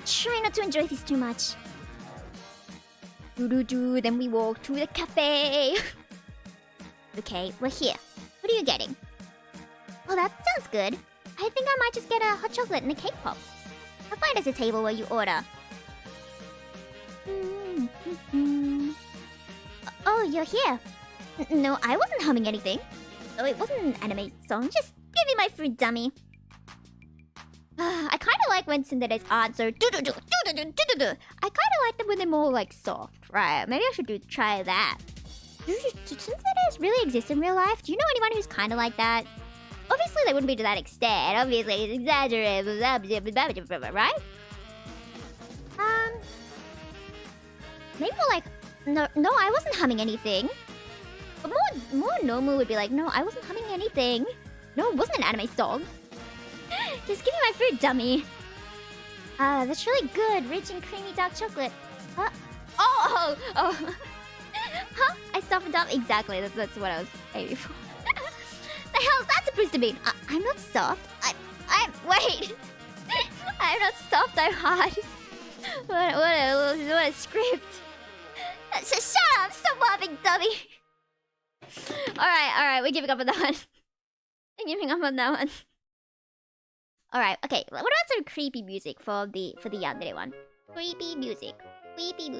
E: Try not to enjoy this too much. Then we walk to the cafe. Okay, we're here. What are you getting? Well, that sounds good. I think I might just get a hot chocolate and a cake pop. I'll find us a table where you order. Oh, you're here. No, I wasn't humming anything. Oh, it wasn't an anime song. Just give me my fruit, dummy. I kind of like when tsunderes aren't so do-do-do, do-do-do, do-do-do. I kind of like them when they're more like soft, right? Maybe I should try that. Do tsunderes really exist in real life? Do you know anyone who's kind of like that? Obviously, they wouldn't be to that extent. Obviously, it's exaggerated, right? Maybe more like, no, I wasn't humming anything. But more normal would be like, no, I wasn't humming anything. No, it wasn't an anime song. Just give me my fruit, dummy. That's really good. Rich and creamy dark chocolate. Huh? Oh! Huh? I softened up? Exactly. That's what I was aiming for. The hell is that supposed to mean? I'm not soft. Wait. I'm not soft. I'm hard. What a script. Shut up! Stop laughing, dummy. Alright. We're giving up on that one. I'm giving up on that one. Alright, okay. What about some creepy music for the yandere one? Creepy music. Creepy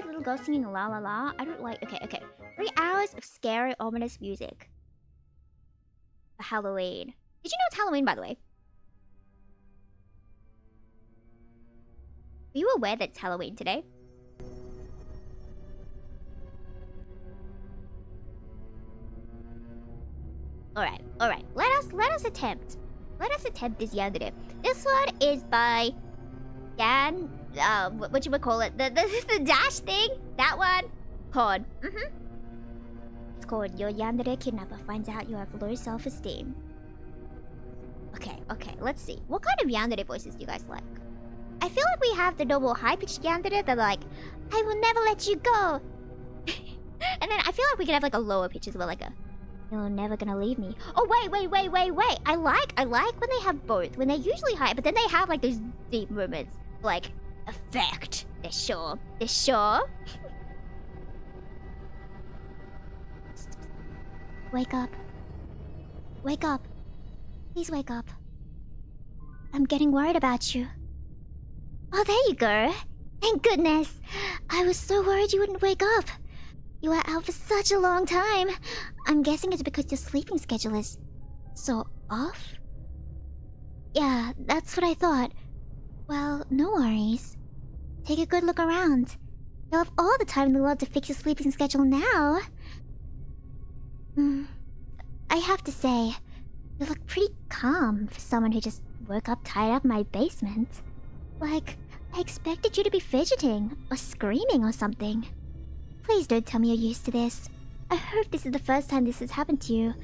E: little girl singing la la la. I don't like. Okay. 3 hours of scary, ominous music. For Halloween. Did you know it's Halloween, by the way? Were you aware that it's Halloween today? Alright. Let us attempt this yandere. This one is by Dan. What you would call it? The dash thing. That one. Called. It's called Your Yandere Kidnapper Finds Out You Have Low Self-Esteem. Okay. Let's see. What kind of yandere voices do you guys like? I feel like we have the normal high-pitched yandere that like, I will never let you go. And then I feel like we could have like a lower pitch as well, like a, you're never gonna leave me. Oh wait. I like when they have both. When they're usually high, but then they have like those deep moments. Like, effect. They're sure. Wake up. Please wake up. I'm getting worried about you. Oh, there you go. Thank goodness. I was so worried you wouldn't wake up. You were out for such a long time. I'm guessing it's because your sleeping schedule is so off? Yeah, that's what I thought. Well, no worries. Take a good look around. You'll have all the time in the world to fix your sleeping schedule now. I have to say, you look pretty calm for someone who just woke up tied up in my basement. Like, I expected you to be fidgeting, or screaming or something. Please don't tell me you're used to this. I hope this is the first time this has happened to you.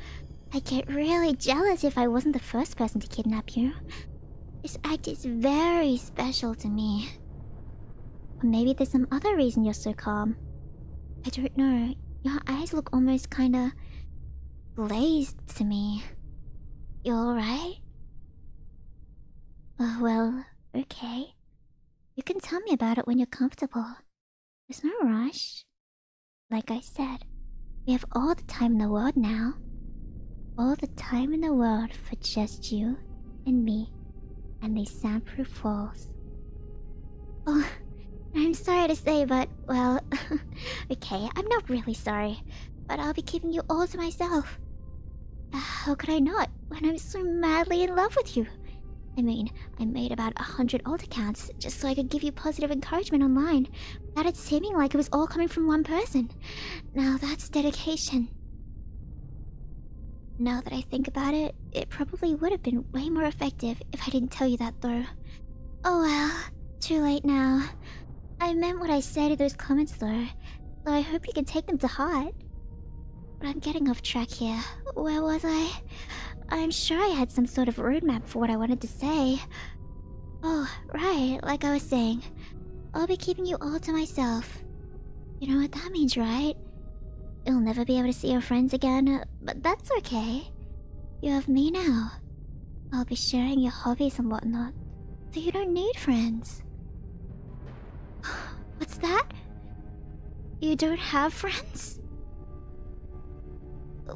E: I'd get really jealous if I wasn't the first person to kidnap you. This act is very special to me. Or maybe there's some other reason you're so calm. I don't know. Your eyes look almost kinda glazed to me. You alright? Oh, well, okay. You can tell me about it when you're comfortable. There's no rush. Like I said, we have all the time in the world now. All the time in the world for just you and me and these soundproof walls. Oh, I'm sorry to say, but, well, okay, I'm not really sorry, but I'll be keeping you all to myself. How could I not, when I'm so madly in love with you? I mean, I made about 100 alt accounts just so I could give you positive encouragement online, without it seeming like it was all coming from one person. Now that's dedication. Now that I think about it, it probably would have been way more effective if I didn't tell you that though. Oh well, too late now. I meant what I said in those comments though, so I hope you can take them to heart. But I'm getting off track here. Where was I? I'm sure I had some sort of roadmap for what I wanted to say. Oh, right, like I was saying. I'll be keeping you all to myself. You know what that means, right? You'll never be able to see your friends again, but that's okay. You have me now. I'll be sharing your hobbies and whatnot, so you don't need friends. What's that? You don't have friends?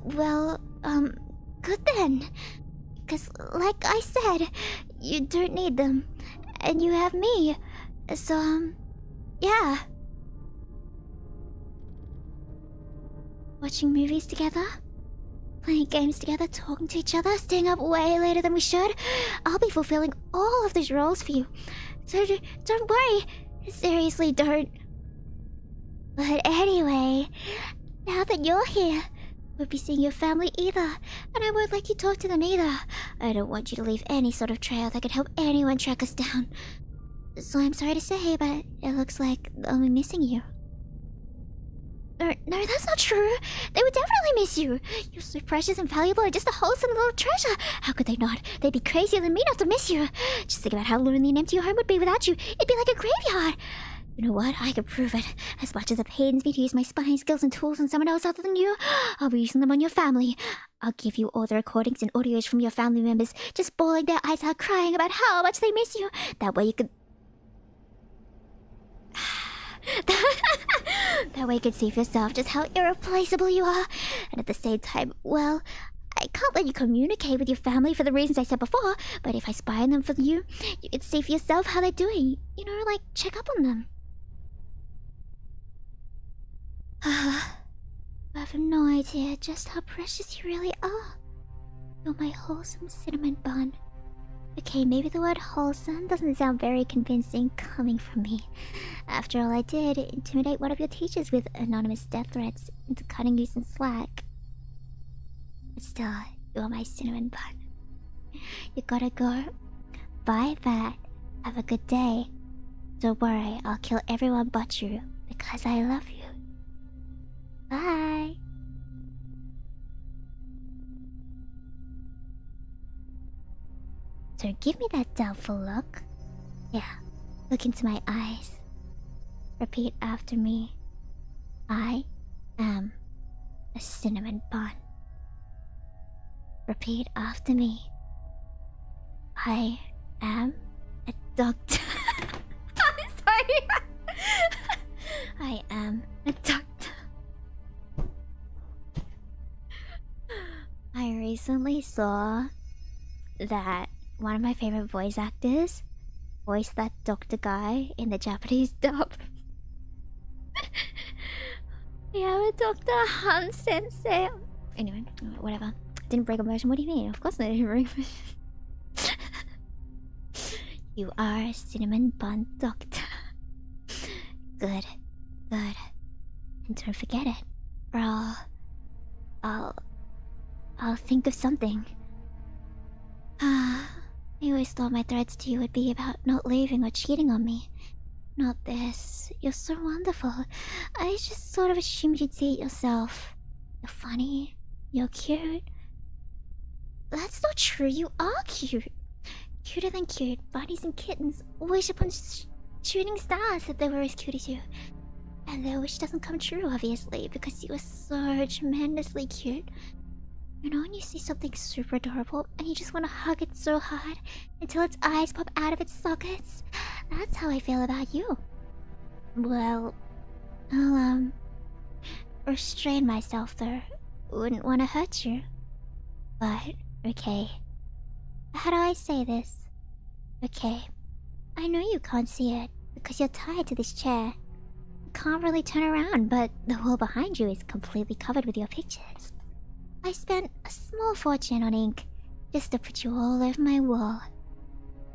E: Well, good then. Because, like I said, you don't need them. And you have me.
A: So, yeah. Watching movies together, playing games together, talking to each other, staying up way later than we should. I'll be fulfilling all of those roles for you. So don't worry. Seriously, don't. But anyway, now that you're here, won't be seeing your family either, and I won't let you talk to them either. I don't want you to leave any sort of trail that could help anyone track us down. So I'm sorry to say, but it looks like they'll be missing you. No, that's not true. They would definitely miss you. You're so precious and valuable and just a wholesome little treasure. How could they not? They'd be crazier than me not to miss you. Just think about how lonely and empty your home would be without you. It'd be like a graveyard. You know what? I can prove it. As much as it pains me to use my spying skills and tools on someone else other than you, I'll be using them on your family. I'll give you all the recordings and audios from your family members, just bawling their eyes out, crying about how much they miss you. That way you could... That way you can see for yourself just how irreplaceable you are. And at the same time, well, I can't let you communicate with your family for the reasons I said before, but if I spy on them for you, you can see for yourself how they're doing. You know, like, check up on them. I have no idea just how precious you really are. You're my wholesome cinnamon bun. Okay, maybe the word wholesome doesn't sound very convincing coming from me. After all, I did intimidate one of your teachers with anonymous death threats into cutting you some slack. But still, you're my cinnamon bun. You gotta go. Bye, Bat. Have a good day. Don't worry, I'll kill everyone but you, because I love you. Bye. So give me that doubtful look. Yeah, look into my eyes. Repeat after me. I am a cinnamon bun. Repeat after me. I am a doctor. I'm sorry. I am a doctor. I recently saw that one of my favorite voice actors voiced that doctor guy in the Japanese dub. We have a Dr. Han Sensei. Anyway, whatever. Didn't break immersion. What do you mean? Of course I didn't break immersion. You are a cinnamon bun doctor. Good. And don't forget it. Or I'll think of something. I always thought my threats to you would be about not leaving or cheating on me. Not this. You're so wonderful. I just sort of assumed you'd see it yourself. You're funny. You're cute. That's not true. You are cute. Cuter than cute. Bunnies and kittens wish upon shooting stars that they were as cute as you. And their wish doesn't come true, obviously, because you are so tremendously cute. You know when you see something super adorable and you just want to hug it so hard until its eyes pop out of its sockets? That's how I feel about you. Well, I'll, restrain myself though. Wouldn't want to hurt you. But, okay. How do I say this? Okay. I know you can't see it because you're tied to this chair. You can't really turn around, but the wall behind you is completely covered with your pictures. I spent a small fortune on ink just to put you all over my wall.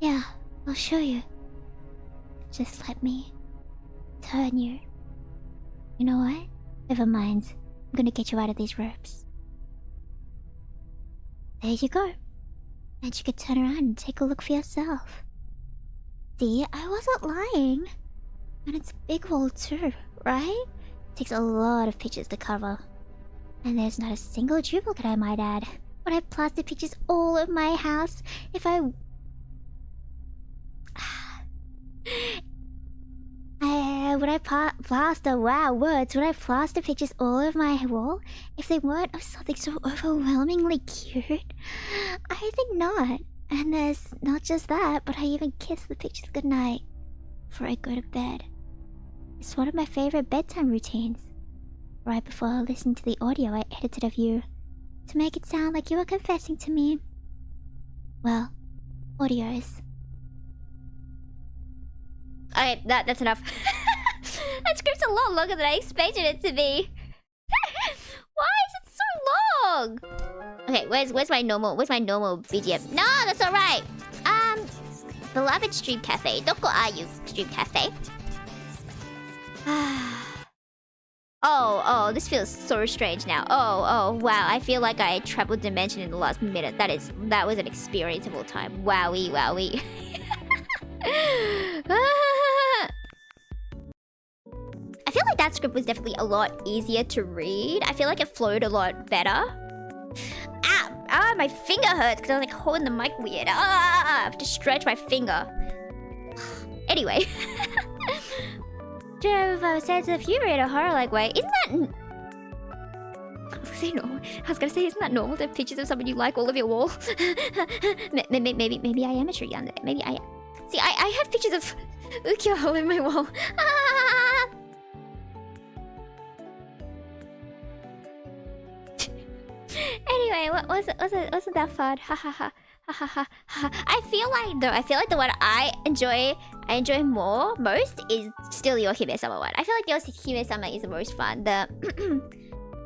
A: Yeah, I'll show you. Just let me turn you. You know what? Never mind. I'm gonna get you out of these ropes. There you go. And you could turn around and take a look for yourself. See, I wasn't lying. And it's a big wall too, right? Takes a lot of pictures to cover. And there's not a single duplicate, I might add. Would I plaster pictures all over my house if I... would I plaster... Wow, words. Would I plaster pictures all over my wall if they weren't of something so overwhelmingly cute? I think not. And there's not just that, but I even kiss the pictures goodnight before I go to bed. It's one of my favorite bedtime routines. Right before I listened to the audio I edited of you, to make it sound like you were confessing to me. Well, audios.
E: Okay, that's enough. That script's a lot longer than I expected it to be. Why is it so long? Okay, where's my normal BGM? No, that's alright. Beloved Stream Cafe. Doko are you, Stream Cafe? Oh, this feels so strange now. Oh, wow. I feel like I traveled dimension in the last minute. That was an experience of all time. Wowie. I feel like that script was definitely a lot easier to read. I feel like it flowed a lot better. My finger hurts because I was like holding the mic weird. I have to stretch my finger. Anyway. Do you have a sense of humor in a horror-like way? Isn't that... I was gonna say normal. Isn't that normal to have pictures of someone you like all over your wall? maybe I am a true yandere. Maybe I am. See, I have pictures of Ukyo all over my wall. Anyway, wasn't that fun? I feel like the one I enjoy most is still your Hime-sama one. I feel like your Hime-sama is the most fun. The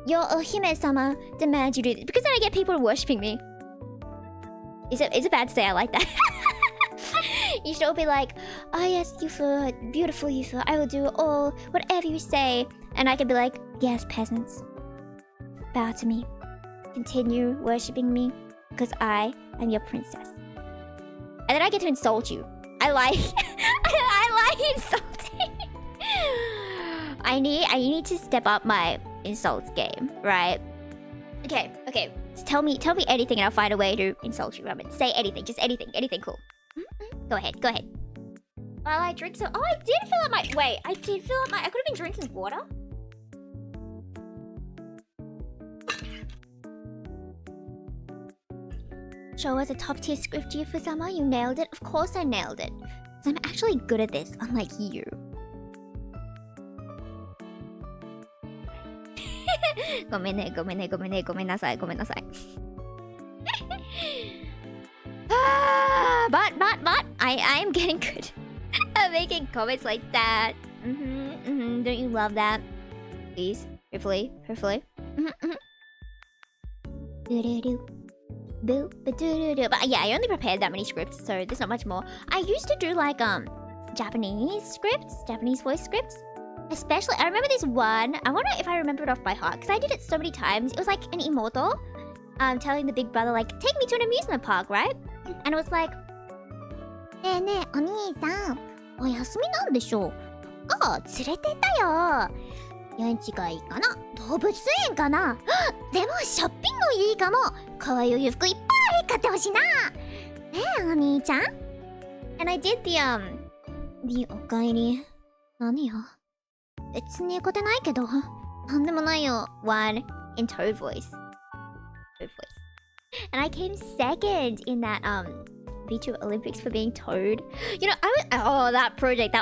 E: your Hime-sama demands you do this because then I get people worshipping me. Is it bad to say I like that? You should all be like, oh yes, Yufu, beautiful Yufu, I will do whatever you say, and I can be like, yes, peasants, bow to me. Continue worshipping me because I am your princess. And then I get to insult you. I like insulting. I need to step up my insults game, right? Okay. Just tell me anything and I'll find a way to insult you. Robin. Say anything, just anything cool. Go ahead. While I drink some. Oh, I did fill up my. Wait, I did fill up my. I could have been drinking water. Show us a top tier script, Yufu-sama. You nailed it. Of course I nailed it. I'm actually good at this, unlike you. Gomenasai. But I am getting good at making comments like that. Don't you love that? Please, hopefully. But yeah, I only prepared that many scripts, so there's not much more. I used to do like Japanese voice scripts. Especially, I remember this one. I wonder if I remember it off by heart because I did it so many times. It was like an imoto, telling the big brother like, take me to an amusement park, right? And it was like,
B: ねえねえ、お兄さん、お休みなんでしょう。連れてったよ。遊園地がいいかな、動物園かな。でもショッピングもいいかも。可愛いお洋服いっぱい買ってほしいな。ねえ、お兄ちゃん。
E: and I did the
B: おかえり。何よ。別にことないけど。なんでもないよ。
E: one in Toad voice. And I came second in that V2 Olympics for being Toad. You know, that project,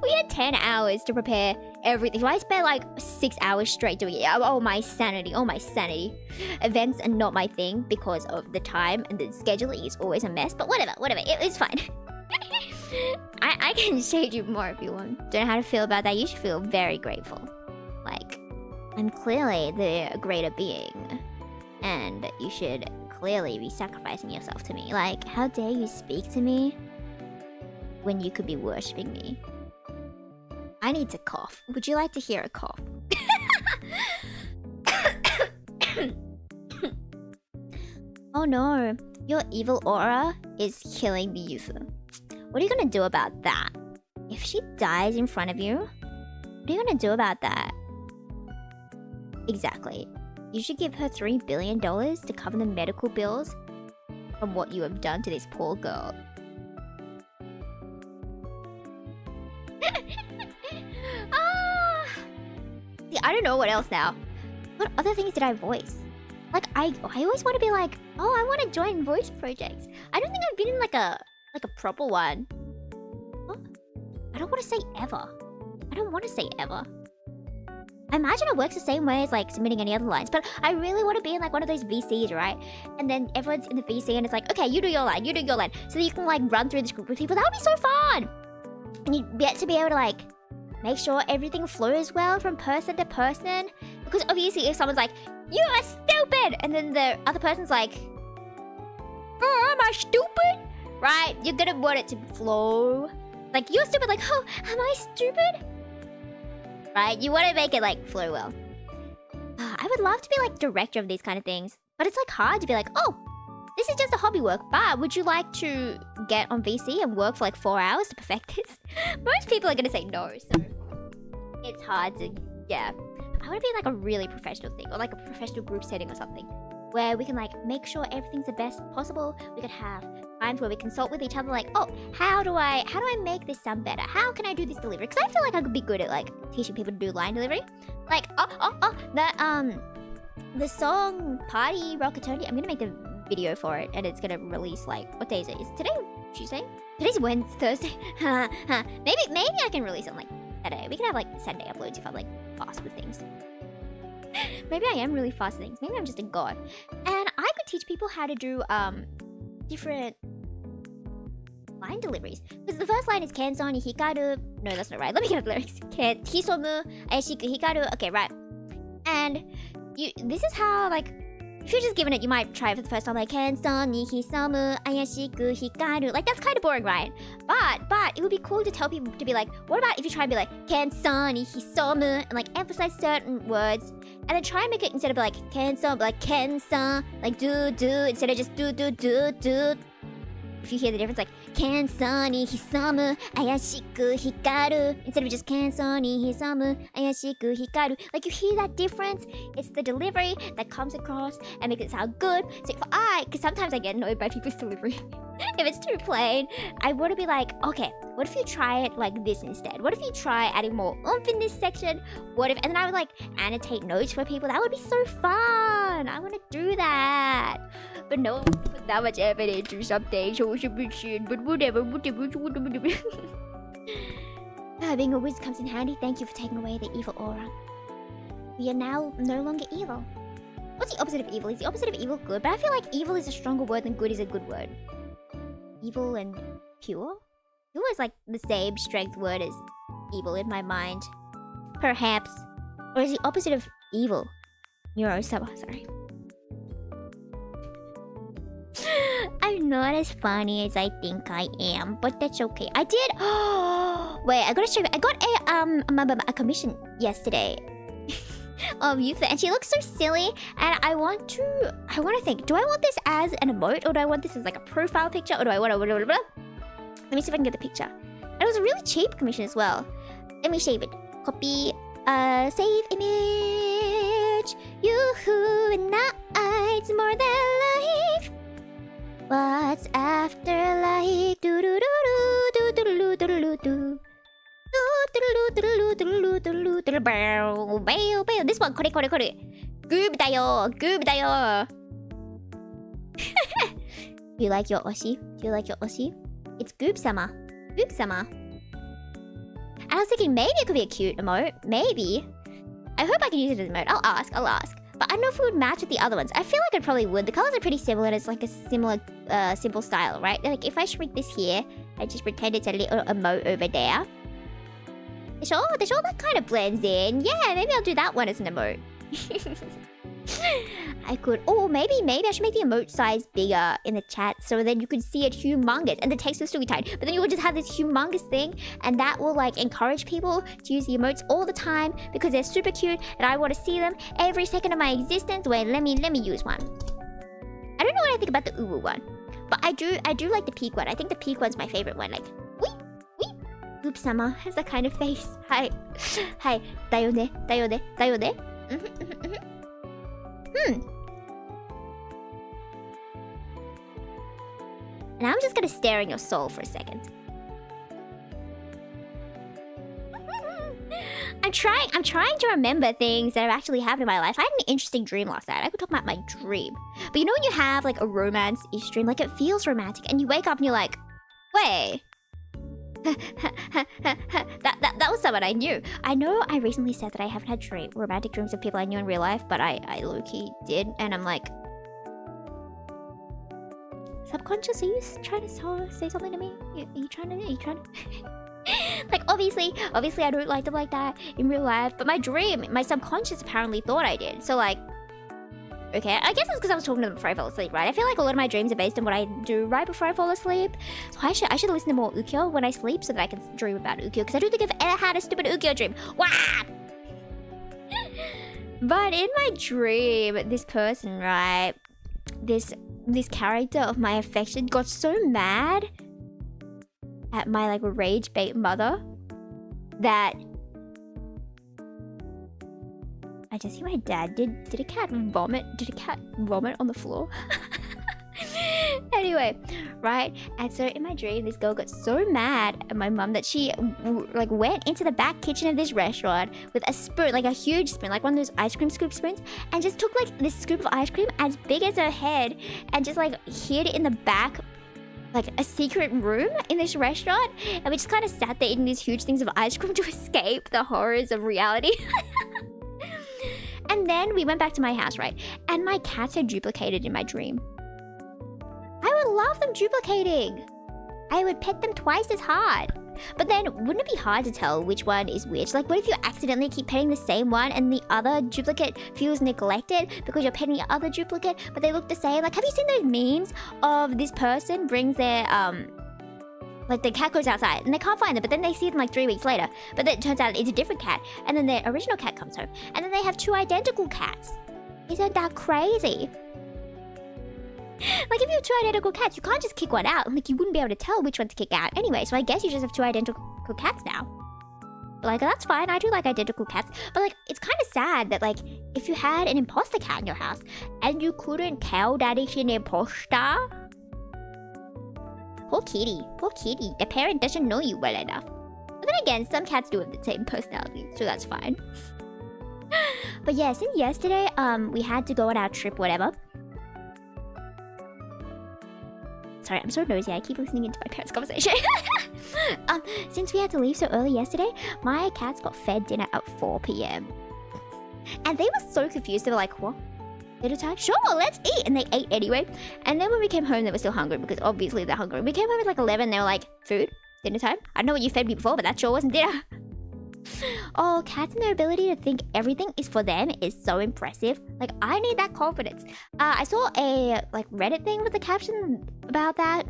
E: we had 10 hours to prepare everything. So I spent like 6 hours straight doing it. Oh my sanity. Events are not my thing because of the time, and the scheduling is always a mess. But whatever. It's fine. I can shade you more if you want. Don't know how to feel about that. You should feel very grateful. Like, I'm clearly the greater being, and you should clearly be sacrificing yourself to me. Like, how dare you speak to me when you could be worshipping me? I need to cough. Would you like to hear a cough? Oh no, your evil aura is killing the Yufu. What are you gonna do about that? If she dies in front of you, what are you gonna do about that? Exactly. You should give her $3 billion to cover the medical bills from what you have done to this poor girl. See, I don't know what else now. What other things did I voice? Like, I always want to be like, oh, I want to join voice projects. I don't think I've been in like a proper one. Huh? I don't want to say ever. I imagine it works the same way as like submitting any other lines, but I really want to be in like one of those VCs, right? And then everyone's in the VC and it's like, okay, you do your line. So that you can like run through this group with people. That would be so fun. And you get to be able to like make sure everything flows well from person to person. Because obviously if someone's like, you are stupid, and then the other person's like, oh, am I stupid? Right? You're gonna want it to flow. Like, you're stupid, like, oh, am I stupid? Right? You want to make it like flow well. I would love to be like director of these kind of things, but it's like hard to be like, oh, this is just a hobby work, but would you like to get on VC and work for like 4 hours to perfect this? Most people are gonna say no, so it's hard to, yeah. I want to be like a really professional thing, or like a professional group setting or something, where we can like make sure everything's the best possible. We could have times where we consult with each other, like, oh, how do I make this sound better? How can I do this delivery? Because I feel like I could be good at like teaching people to do line delivery. Like, the song Party Rockatoni, I'm gonna make the video for it, and it's gonna release like, what day is it? Is today Tuesday? Today's Wednesday, Thursday. maybe I can release it on like Saturday. We can have like Saturday uploads if I'm like fast with things. Maybe I am really fast with things. Maybe I'm just a god. And I could teach people how to do different line deliveries. Because the first line is Kenson ni hikaru. No, that's not right. Let me get the lyrics. Hisomu ayashiku hikaru. Okay, right. And this is how, like, if you're just given it, you might try it for the first time, like, Kenson ni hisomu ayashiku hikaru. Like, that's kind of boring, right? But it would be cool to tell people to be like, what about if you try and be like, Kenson ni hisomu, and like emphasize certain words, and then try and make it, instead of like, Kenson, like, Kenson, like, do, instead of just do. If you hear the difference, like, Kenson ni hisomu ayashiku hikaru, instead of just Kenson ni hisomu ayashiku hikaru. Like, you hear that difference? It's the delivery that comes across and makes it sound good. So because sometimes I get annoyed by people's delivery. If it's too plain, I want to be like, okay, what if you try it like this instead? What if you try adding more oomph in this section? And then I would like annotate notes for people. That would be so fun. I want to do that. But no one put that much effort into something, so but whatever. Being a wizard comes in handy. Thank you for taking away the evil aura. We are now no longer evil. What's the opposite of evil? Is the opposite of evil good? But I feel like evil is a stronger word than good is a good word. Evil and pure? Pure is like the same strength word as evil in my mind. Perhaps. Or is the opposite of evil? Neurosaba, sorry. I'm not as funny as I think I am, but that's okay. I did. Wait, I gotta show you. I got a commission yesterday of Yufu, and she looks so silly. And I want to think. Do I want this as an emote, or do I want this as like a profile picture, or do I want to? Let me see if I can get the picture. And it was a really cheap commission as well. Let me save it. Copy. Save image. Yufu and nights more than life. What's after life? Do do do do do do do do do. This one, これ。Goob だよ。You like your Oshi? Do you like your Oshi? It's Goob-sama. And I was thinking maybe it could be a cute emote. Maybe. I hope I can use it as an emote. I'll ask. But I don't know if it would match with the other ones. I feel like it probably would. The colors are pretty similar, and it's like a similar, simple style, right? Like if I shrink this here, I just pretend it's a little emote over there. Sure, that kind of blends in. Yeah, maybe I'll do that one as an emote. I could. Oh, maybe I should make the emote size bigger in the chat, so then you could see it humongous, and the text will still be tiny. But then you will just have this humongous thing, and that will like encourage people to use the emotes all the time because they're super cute, and I want to see them every second of my existence. Wait, let me use one. I don't know what I think about the uwu one, but I do like the peak one. I think the peak one's my favorite one. Like, wee. Oops-sama has that kind of face. Hi. Dayone. And I'm just gonna stare in your soul for a second. I'm trying to remember things that have actually happened in my life. I had an interesting dream last night. I could talk about my dream. But you know when you have like a romance-ish dream, like it feels romantic, and you wake up and you're like, wait. that was someone I knew. I know I recently said that I haven't had romantic dreams of people I knew in real life, but I low-key did, and I'm like, subconscious, are you trying to say something to me? Are you trying to Like, obviously I don't like them like that in real life, but my dream, my subconscious apparently thought I did. So like, okay, I guess it's because I was talking to them before I fell asleep, right? I feel like a lot of my dreams are based on what I do right before I fall asleep. So I should listen to more Ukyo when I sleep so that I can dream about Ukyo, because I don't think I've ever had a stupid Ukyo dream. Wah! But in my dream, this person, right, this character of my affection got so mad at my like rage bait mother that I just see my dad did a cat vomit on the floor? Anyway, right? And so in my dream, this girl got so mad at my mum that she like went into the back kitchen of this restaurant with a spoon, like a huge spoon, like one of those ice cream scoop spoons, and just took like this scoop of ice cream as big as her head and just like hid it in the back, like a secret room in this restaurant. And we just kind of sat there eating these huge things of ice cream to escape the horrors of reality. And then we went back to my house, right? And my cats had duplicated in my dream. I would love them duplicating. I would pet them twice as hard. But then, wouldn't it be hard to tell which one is which? Like, what if you accidentally keep petting the same one and the other duplicate feels neglected because you're petting the other duplicate, but they look the same? Like, have you seen those memes of this person brings their, like, the cat goes outside and they can't find them, but then they see them like 3 weeks later. But then it turns out it's a different cat, and then their original cat comes home, and then they have 2 identical cats. Isn't that crazy? Like, if you have 2 identical cats, you can't just kick one out. Like, you wouldn't be able to tell which one to kick out anyway. So I guess you just have 2 identical cats now. But, like, that's fine. I do like identical cats. But, like, it's kind of sad that, like, if you had an imposter cat in your house and you couldn't tell that it's an imposter. Poor kitty. Poor kitty. The parent doesn't know you well enough. But then again, some cats do have the same personality, so that's fine. But yeah, since yesterday, we had to go on our trip, whatever. Sorry, I'm so nosy. I keep listening into my parents' conversation. Since we had to leave so early yesterday, my cats got fed dinner at 4 p.m. And they were so confused. They were like, what? Dinner time? Sure, let's eat. And they ate anyway. And then when we came home, they were still hungry because obviously they're hungry. We came home at like 11. They were like, food? Dinner time? I don't know what you fed me before, but that sure wasn't dinner. Oh, cats and their ability to think everything is for them is so impressive. Like, I need that confidence. I saw a like Reddit thing with a caption about that,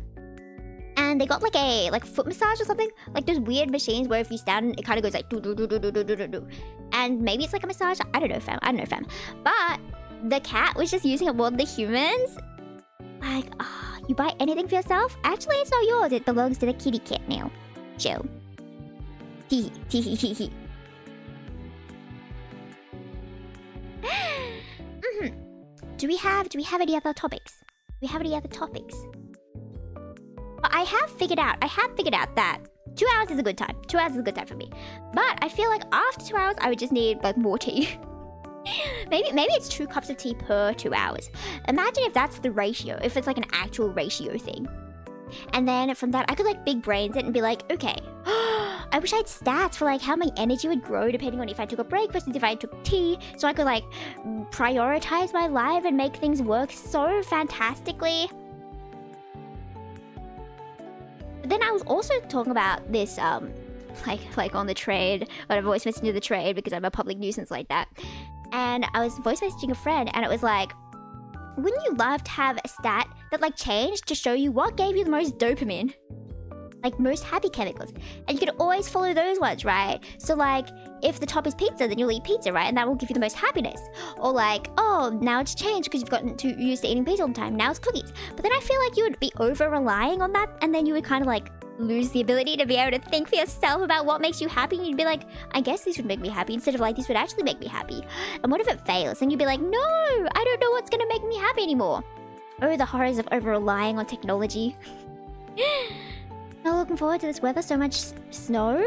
E: and they got like a foot massage or something, like those weird machines where if you stand, it kind of goes like do do do do do do do do, and maybe it's like a massage. I don't know, fam. But the cat was just using it more than the humans. Like, you buy anything for yourself? Actually, it's not yours. It belongs to the kitty cat now. Chill. Hee hee hee hee hee. Do we have any other topics? But I have figured out that 2 hours is a good time. 2 hours is a good time for me. But I feel like after 2 hours, I would just need like more tea. Maybe it's 2 cups of tea per 2 hours. Imagine if that's the ratio. If it's like an actual ratio thing. And then from that, I could like big brains it and be like, okay, I wish I had stats for like how my energy would grow depending on if I took a break versus if I took tea, so I could like prioritize my life and make things work so fantastically. But then I was also talking about this like on the trade, when I voice messaging the trade because I'm a public nuisance like that. And I was voice messaging a friend and it was like, wouldn't you love to have a stat that like changed to show you what gave you the most dopamine? Like most happy chemicals. And you could always follow those ones, right? So like, if the top is pizza, then you'll eat pizza, right? And that will give you the most happiness. Or like, oh, now it's changed because you've gotten too used to eating pizza all the time. Now it's cookies. But then I feel like you would be over-relying on that, and then you would kind of like lose the ability to be able to think for yourself about what makes you happy. And you'd be like, I guess this would make me happy, instead of like, this would actually make me happy. And what if it fails? And you'd be like, no, I don't know what's gonna make me happy anymore. Oh, the horrors of over-relying on technology. Not looking forward to this weather. So much snow.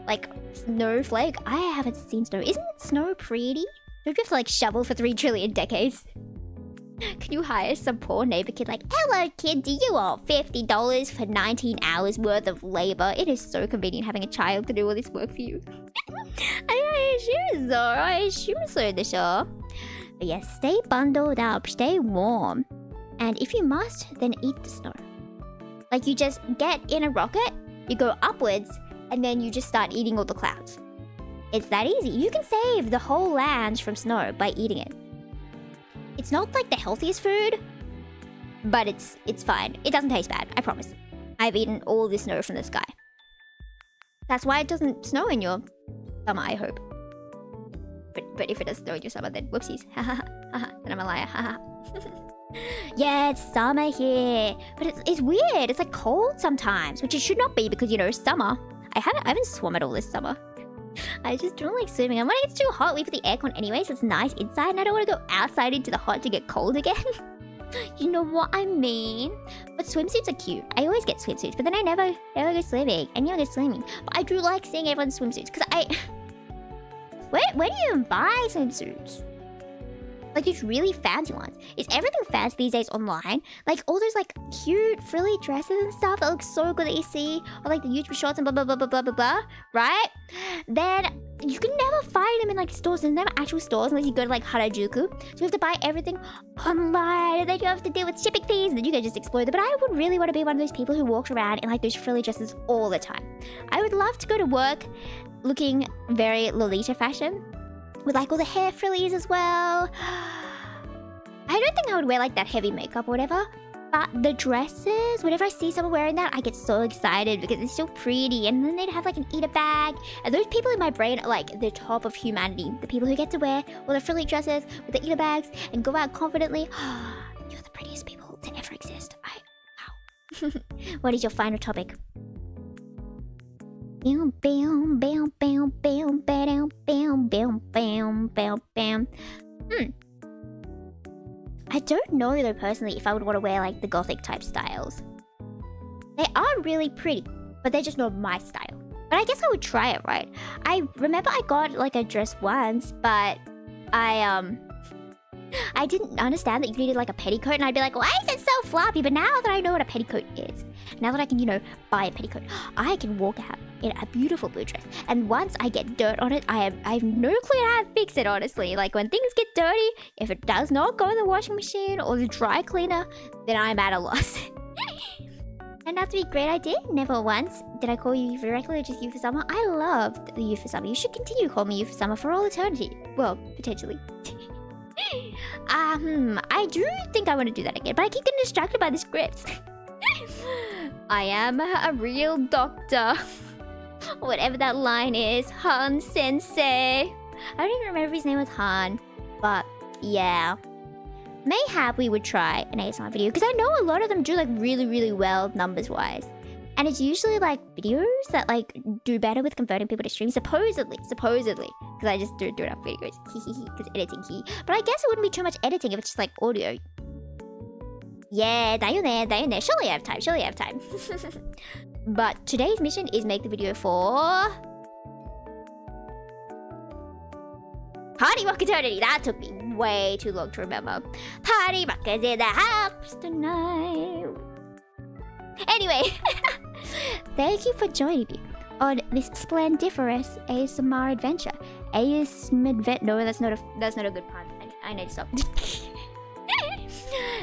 E: Like, snowflake. I haven't seen snow. Isn't snow pretty? Don't you have to like shovel for 3 trillion decades? Can you hire some poor neighbor kid like, hello kid, do you want $50 for 19 hours worth of labor? It is so convenient having a child to do all this work for you. I assume so, the show. But yes, stay bundled up, stay warm. And if you must, then eat the snow. Like, you just get in a rocket, you go upwards, and then you just start eating all the clouds. It's that easy. You can save the whole land from snow by eating it. It's not like the healthiest food, but it's fine. It doesn't taste bad, I promise. I've eaten all the snow from the sky. That's why it doesn't snow in your summer, I hope. But if it does snow in your summer, then whoopsies. Then I'm a liar. Yeah, it's summer here. But it's weird. It's like cold sometimes, which it should not be because, you know, summer. I haven't swum at all this summer. I just don't like swimming. And when it's too hot, leave the aircon anyway, so it's nice inside. And I don't want to go outside into the hot to get cold again. You know what I mean? But swimsuits are cute. I always get swimsuits, but then I never go swimming. I never go swimming. But I do like seeing everyone's swimsuits because Where do you even buy swimsuits? Like these really fancy ones. Is everything fancy these days online? Like all those like cute frilly dresses and stuff that look so good that you see, or like the YouTube shorts and blah blah blah blah blah blah blah, right? Then you can never find them in like stores. There's never actual stores unless you go to like Harajuku. So you have to buy everything online, and then you have to deal with shipping fees, and then you can just explore them. But I would really want to be one of those people who walks around in like those frilly dresses all the time. I would love to go to work looking very Lolita fashion, with like all the hair frillies as well. I don't think I would wear like that heavy makeup or whatever, but the dresses, whenever I see someone wearing that, I get so excited because it's so pretty. And then they'd have like an eater bag, and those people in my brain are like the top of humanity. The people who get to wear all the frilly dresses with the eater bags and go out confidently. You're the prettiest people to ever exist. Wow. What is your final topic? I don't know though personally if I would want to wear like the gothic type styles. They are really pretty, but they're just not my style. But I guess I would try it, right? I remember I got like a dress once, but I didn't understand that you needed like a petticoat, and I'd be like, why is it so floppy? But now that I know what a petticoat is, now that I can, you know, buy a petticoat, I can walk out in a beautiful blue dress. And once I get dirt on it, I have no clue how to fix it, honestly. Like when things get dirty, if it does not go in the washing machine or the dry cleaner, then I'm at a loss. And that's a great idea. Never once did I call you Yufu directly or just Yufu Summer. I loved the Yufu Summer. You should continue to call me Yufu Summer for all eternity. Well, potentially. I do think I want to do that again, but I keep getting distracted by the scripts. I am a real doctor. Whatever that line is, Han Sensei. I don't even remember if his name was Han, but yeah. Mayhap we would try an ASMR video, because I know a lot of them do like really, really well numbers-wise. And it's usually like videos that like do better with converting people to stream, supposedly. Because I just do enough videos, because editing key. But I guess it wouldn't be too much editing if it's just like audio. Yeah, 다요네. Surely I have time. But today's mission is make the video for Party Rock Eternity. That took me way too long to remember. Party Rock is in the house tonight. Anyway, thank you for joining me on this splendiferous ASMR adventure. No, that's not a good pun. I need to stop.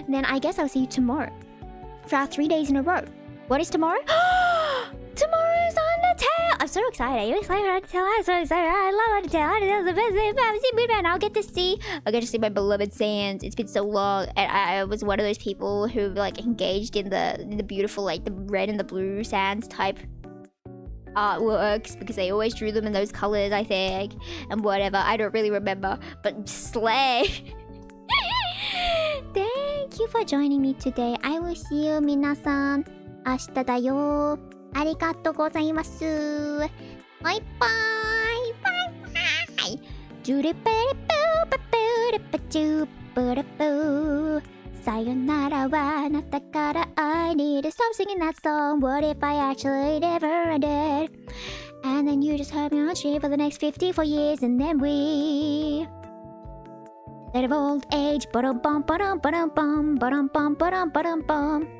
E: Then I guess I'll see you tomorrow for our 3 days in a row. What is tomorrow? Tomorrow's Undertale! I'm so excited. Are you excited for Undertale? I'm so excited. I love Undertale. Undertale's the best thing I've ever seen. Man, I'll get to see my beloved Sans. It's been so long, and I was one of those people who like engaged in the beautiful like the red and the blue Sans type artworks, because they always drew them in those colors, I think, and whatever. I don't really remember, but slay. Thank you for joining me today. I will see you, 皆さん。明日だよ。ありがとうございます。バイバイ。バイバイ。ジュリペリプーパプリパチュープラプー。さよならはあなたから I need to stop singing that song. What if I actually never ended? And then you just heard me on stream for the next 54 years, and then we dead of old age. Ba-dum bum ba-dum ba-dum bum ba-dum bum ba-dum ba-dum bum.